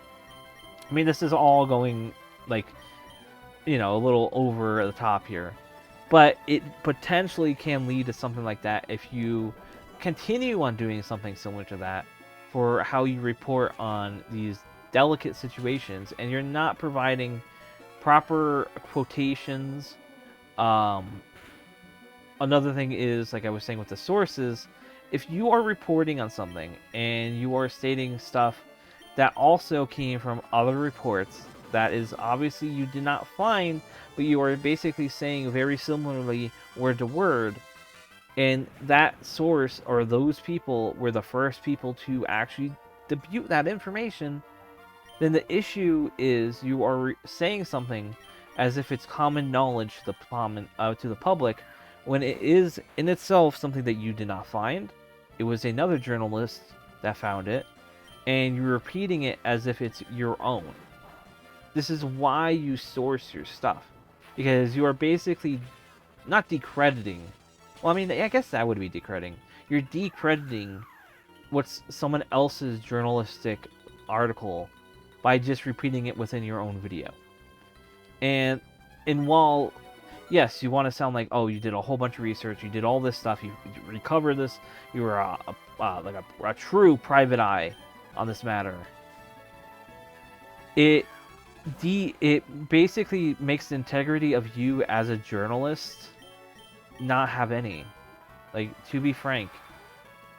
I mean, this is all going, like, a little over the top here. But it potentially can lead to something like that if you continue on doing something similar to that for how you report on these delicate situations, and you're not providing proper quotations. Another thing is, like I was saying with the sources, if you are reporting on something and you are stating stuff that also came from other reports that is obviously you did not find, but you are basically saying very similarly word to word, and that source or those people were the first people to actually debut that information, then the issue is you are saying something as if it's common knowledge to the public, when it is in itself something that you did not find. It was another journalist that found it, and you're repeating it as if it's your own. This is why you source your stuff, because you are basically not decrediting. Well, I mean, I guess that would be decrediting. You're decrediting what's someone else's journalistic article by just repeating it within your own video. And while, yes, you want to sound like, oh, you did a whole bunch of research, you did all this stuff, you recovered this, you were like a true private eye on this matter. It basically makes the integrity of you as a journalist not have any. Like, to be frank,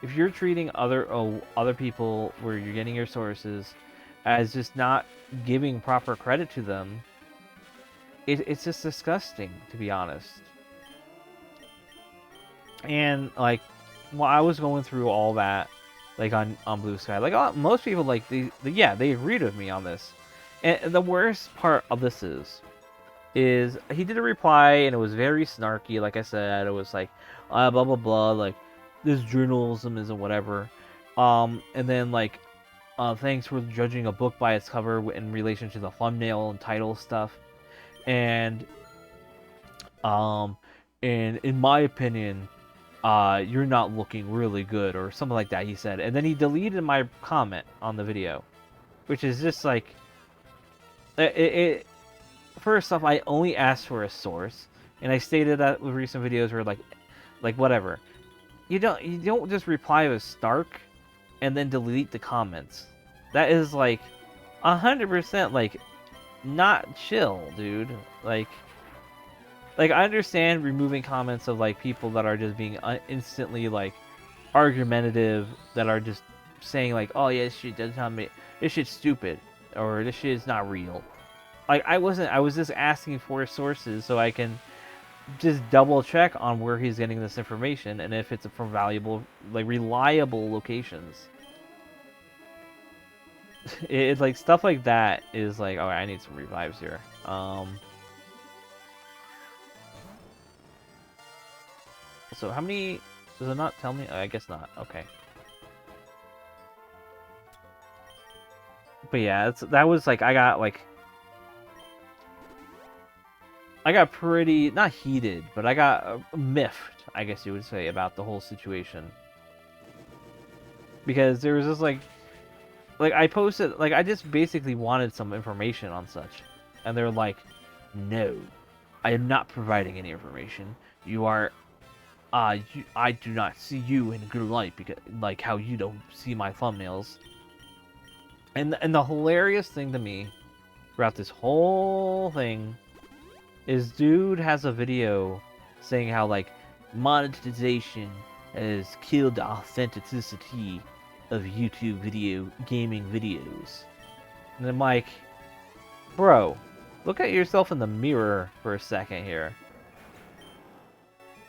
if you're treating other people where you're getting your sources as just not giving proper credit to them, it's just disgusting, to be honest. And like, while I was going through all that, like on Blue Sky, like most people, like they agreed with me on this. And the worst part of this is he did a reply and it was very snarky. Like I said, it was like blah blah blah, like this journalism isn't whatever. And then like thanks for judging a book by its cover in relation to the thumbnail and title stuff. And in my opinion, you're not looking really good, or something like that, he said. And then he deleted my comment on the video, which is just like, first off, I only asked for a source, and I stated that with recent videos where like whatever. You don't just reply with Stark and then delete the comments. That is like 100% like not chill, dude. Like I understand removing comments of like people that are just being instantly like argumentative, that are just saying like, oh yeah, this shit doesn't tell me, this shit's stupid, or this shit is not real. Like I was just asking for sources so I can just double check on where he's getting this information and if it's from valuable, like reliable locations. It's like stuff like that is like, alright, I need some revives here. So how many Does it not tell me? I guess not. Okay. But yeah, that was like I got pretty not heated, but I got miffed, I guess you would say, about the whole situation. Because there was this like I posted, like I just basically wanted some information on such, and they're like, no, I am not providing any information. You are, I do not see you in a good light because like how you don't see my thumbnails. And the hilarious thing to me throughout this whole thing is dude has a video saying how like monetization has killed the authenticity of YouTube gaming videos. And I'm like, bro, look at yourself in the mirror for a second here.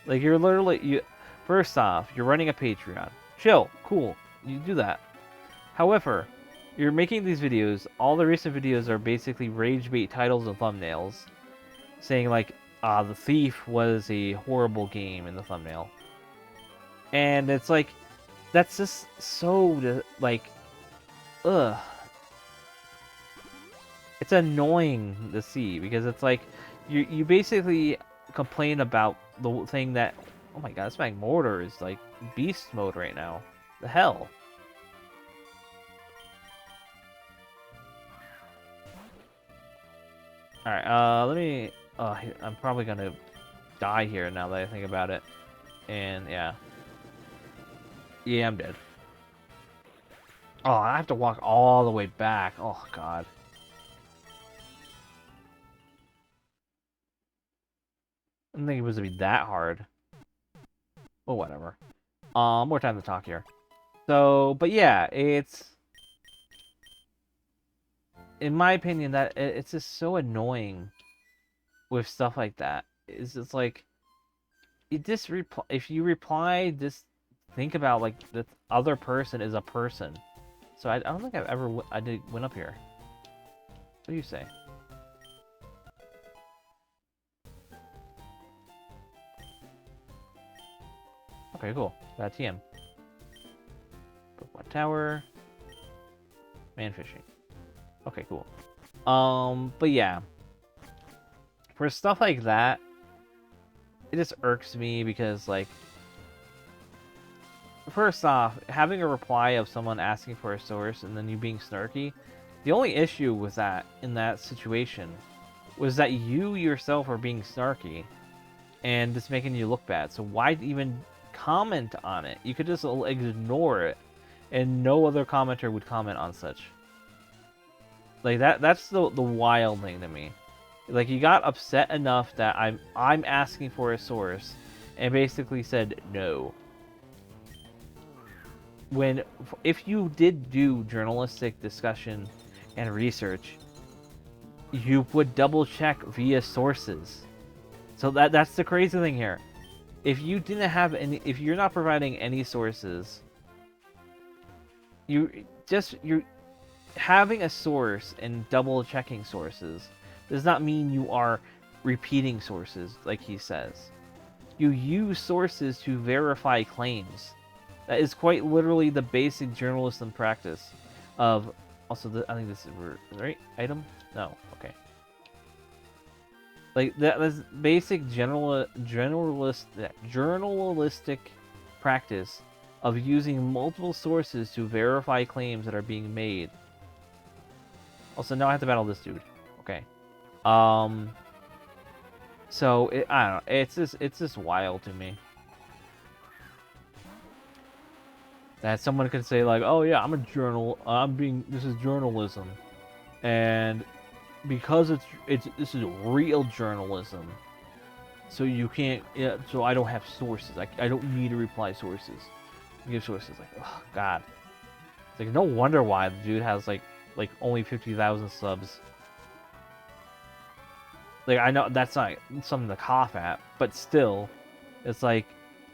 Like you're literally first off, you're running a Patreon. Chill, cool. You do that. However, you're making these videos, all the recent videos are basically rage bait titles and thumbnails saying like The Thief was a horrible game in the thumbnail. And it's like that's just so like ugh. It's annoying to see because it's like you basically complain about the thing that, oh my god, this Magmortar is like beast mode right now. The hell. Alright, let me I'm probably gonna die here now that I think about it. And yeah. Yeah, I'm dead. Oh, I have to walk all the way back. Oh god. I didn't think it was gonna be that hard. Oh, whatever. More time to talk here. So, but yeah, it's in my opinion that it's just so annoying with stuff like that. It's just like it just if you reply, just think about like the other person is a person. So I don't think I've ever went up here. What do you say? Okay, cool. Got TM. Pokemon Tower. Man fishing. Okay, cool. But yeah. For stuff like that, it just irks me because, like, first off, having a reply of someone asking for a source and then you being snarky, the only issue with that in that situation was that you yourself are being snarky and it's making you look bad. So why even comment on it? You could just ignore it and no other commenter would comment on such. Like that's the wild thing to me. Like you got upset enough that I'm asking for a source and basically said no. When if you did do journalistic discussion and research, you would double check via sources. So that's the crazy thing here. If you didn't have any, if you're not providing any sources, you're having a source and double checking sources does not mean you are repeating sources like he says. You use sources to verify claims. That is quite literally the basic journalism practice of. Also, I think this is right item. No, okay. Like that's basic journalistic practice of using multiple sources to verify claims that are being made. Also, now I have to battle this dude. Okay. So I don't know. It's just wild to me that someone could say like, "Oh yeah, I'm a this is journalism," and because this is real journalism, so you can't. Yeah, so I don't have sources. I don't need to reply sources. You give sources like, oh god. It's like no wonder why the dude has like only 50,000 subs. Like I know that's not something to cough at, but still, it's like,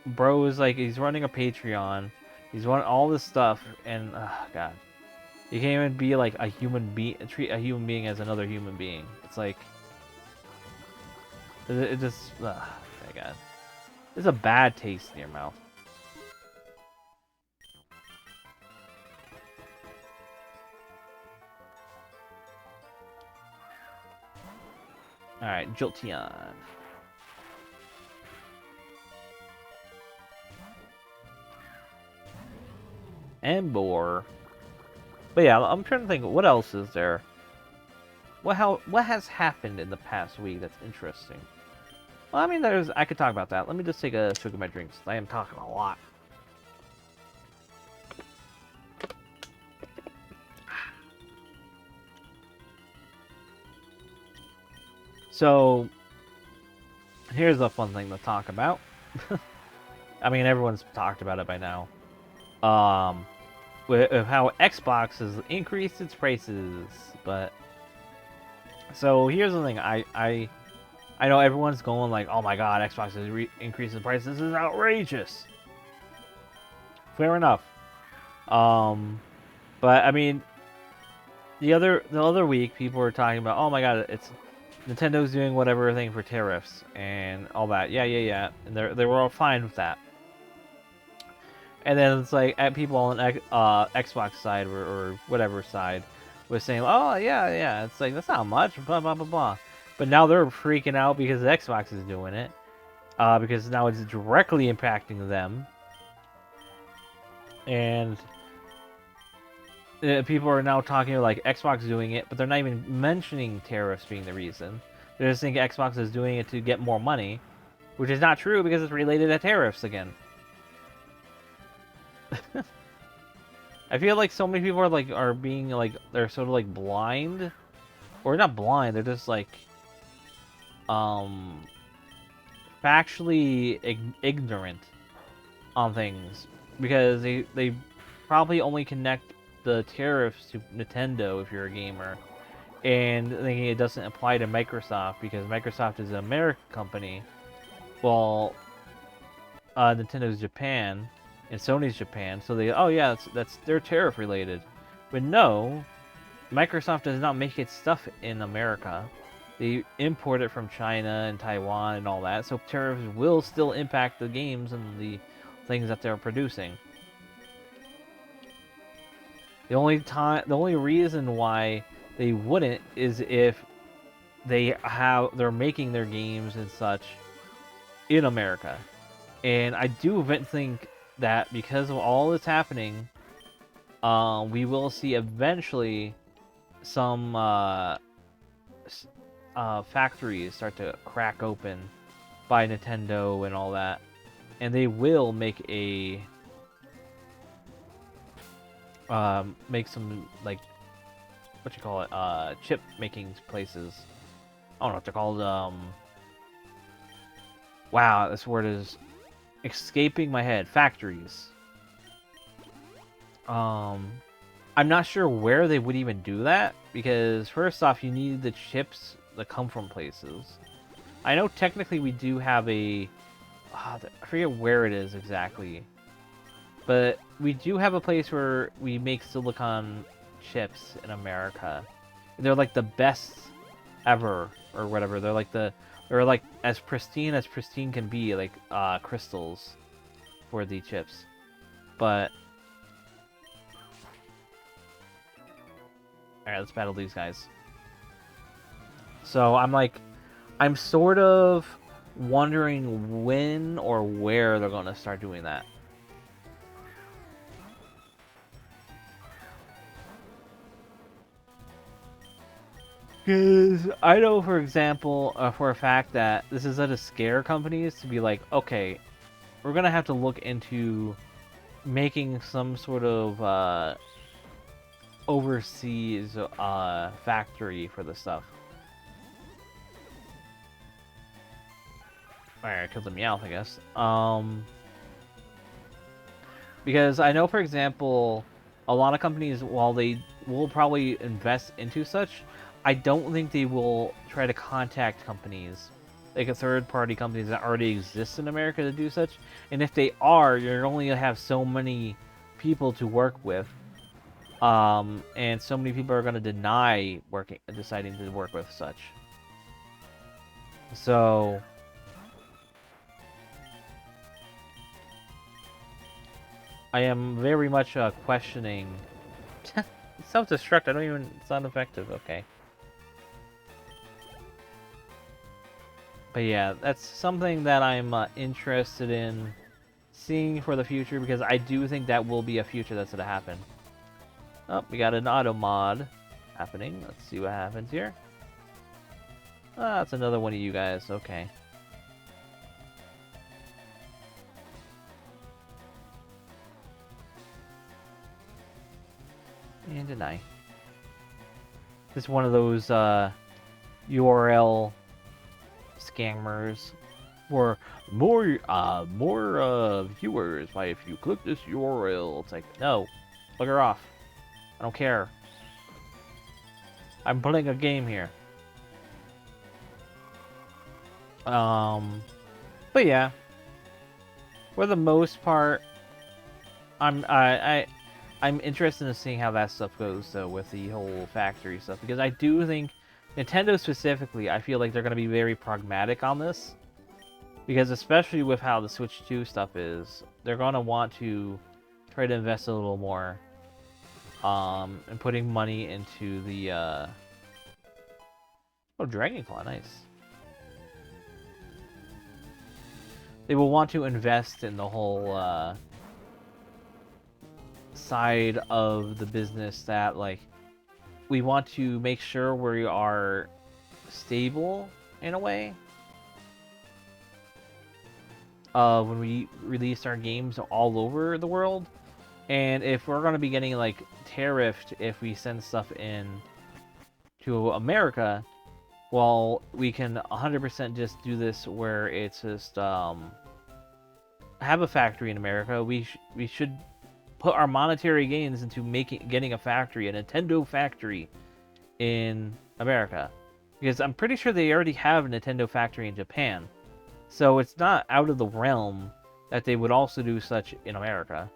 bro is like he's running a Patreon, he's running all this stuff, and god, you can't even be like a human being, treat a human being as another human being. It's like, it just, my god, it's a bad taste in your mouth. Alright, Jolteon. Emboar. But yeah, I'm trying to think, what else is there? What has happened in the past week that's interesting? Well, I mean, I could talk about that. Let me just take a swig of my drinks. I am talking a lot. So, here's a fun thing to talk about. I mean, everyone's talked about it by now. With how Xbox has increased its prices, but so here's the thing. I know everyone's going like, oh my god, Xbox is increasing prices. This is outrageous. Fair enough. But I mean, the other week, people were talking about, oh my god, it's Nintendo's doing whatever thing for tariffs and all that. Yeah. And they were all fine with that. And then it's like people on Xbox side or whatever side was saying, oh yeah. It's like that's not much. Blah blah blah blah. But now they're freaking out because Xbox is doing it. Because now it's directly impacting them. And people are now talking about like Xbox doing it, but they're not even mentioning tariffs being the reason. They just think Xbox is doing it to get more money, which is not true because it's related to tariffs again. I feel like so many people are being like they're sort of like blind, or not blind. They're just like factually ignorant on things because they probably only connect the tariffs to Nintendo if you're a gamer, and thinking it doesn't apply to Microsoft because Microsoft is an American company, while Nintendo's Japan and Sony's Japan. So oh yeah, that's they're tariff related, but no, Microsoft does not make its stuff in America. They import it from China and Taiwan and all that. So tariffs will still impact the games and the things that they're producing. The only reason why they wouldn't is if they're making their games and such in America. And I do think that because of all that's happening, we will see eventually some factories start to crack open by Nintendo and all that, and they will make some like what you call it, chip making places. I don't know what they're called. Wow, this word is escaping my head. Factories. I'm not sure where they would even do that because first off, you need the chips that come from places. I know technically we do have I forget where it is exactly, but we do have a place where we make silicon chips in America. They're like the best ever or whatever. They're like as pristine can be, like crystals for the chips. But alright, let's battle these guys. So I'm sort of wondering when or where they're gonna start doing that. Because I know, for example, for a fact that this is to scare companies to be like, okay, we're gonna have to look into making some sort of overseas factory for the stuff. Alright, I killed the Meowth, I guess. Because I know, for example, a lot of companies, while they will probably invest into such, I don't think they will try to contact companies, like a third-party companies that already exist in America to do such. And if they are, you're only gonna have so many people to work with, and so many people are gonna deciding to work with such. So I am very much questioning. Self-destruct. I don't even. It's not effective. Okay. But yeah, that's something that I'm interested in seeing for the future, because I do think that will be a future that's going to happen. Oh, we got an auto mod happening. Let's see what happens here. Ah, that's another one of you guys. Okay. And deny. This is one of those URL scammers for more viewers. Why, if you click this URL, it's like, no, bugger her off. I don't care. I'm playing a game here. But yeah, for the most part, I'm interested in seeing how that stuff goes, though, with the whole factory stuff, because I do think Nintendo specifically, I feel like they're going to be very pragmatic on this, because especially with how the Switch 2 stuff is, they're going to want to try to invest a little more, and putting money into the oh, Dragonclaw, nice. They will want to invest in the whole side of the business that, like, we want to make sure we are stable in a way when we release our games all over the world. And if we're going to be getting, like, tariffed if we send stuff in to America, well, we can 100% just do this where it's just have a factory in America. We should put our monetary gains into getting a factory, a Nintendo factory in America, because I'm pretty sure they already have a Nintendo factory in Japan, so it's not out of the realm that they would also do such in America.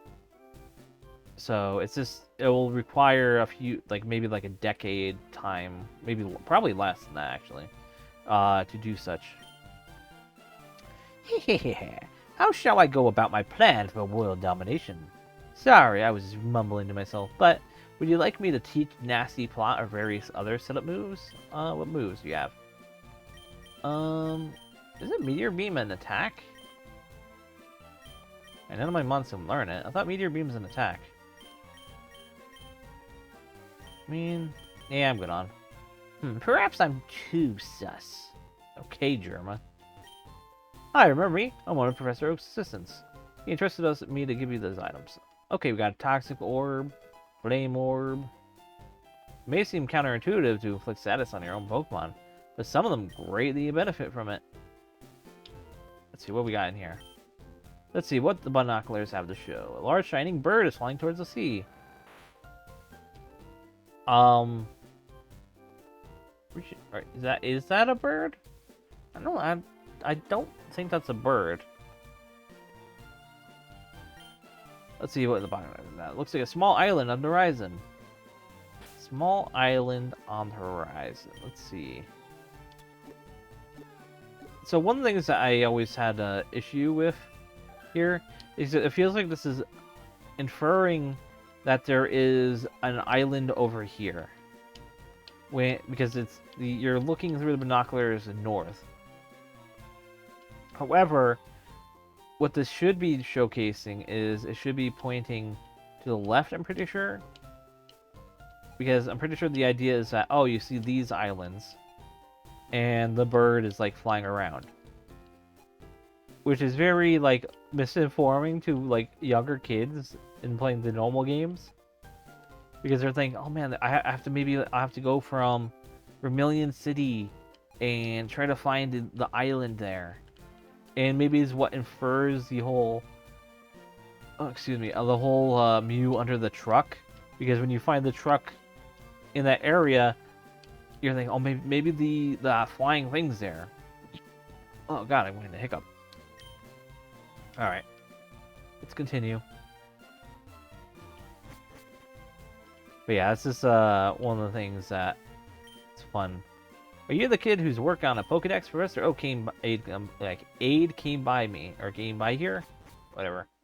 So it's just, it will require a few, like, maybe like a decade time, maybe probably less than that actually, to do such. How shall I go about my plan for world domination? Sorry, I was mumbling to myself, but would you like me to teach Nasty Plot or various other setup moves? What moves do you have? Is it Meteor Beam an attack? And none of my months can learn it. I thought Meteor Beam's an attack. I mean, yeah, I'm good on. Perhaps I'm too sus. Okay, Germa. Hi, remember me? I'm one of Professor Oak's assistants. He entrusted me to give you those items. Okay, we got a Toxic Orb, Flame Orb. It may seem counterintuitive to inflict status on your own Pokemon, but some of them greatly benefit from it. Let's see what we got in here. Let's see what the binoculars have to show. A large shining bird is flying towards the sea. Is that a bird? I don't think that's a bird. Let's see what the bottom of that looks like. A small island on the horizon. Small island on the horizon. Let's see. So one of the things that I always had an issue with here is that it feels like this is inferring that there is an island over here, because you're looking through the binoculars north. However, what this should be showcasing is it should be pointing to the left, I'm pretty sure, because I'm pretty sure the idea is that, oh, you see these islands and the bird is like flying around, which is very like misinforming to like younger kids in playing the normal games, because they're thinking, oh man, I have to go from Vermilion City and try to find the island there, and maybe is what infers the whole the whole Mew under the truck, because when you find the truck in that area, you're thinking, oh, maybe the flying thing's there. Oh god, I'm getting a hiccup. Alright, let's continue. But yeah, this is one of the things that it's fun. Are you the kid who's working on a Pokedex? Professor Oak Aid came by me, or came by here? Whatever.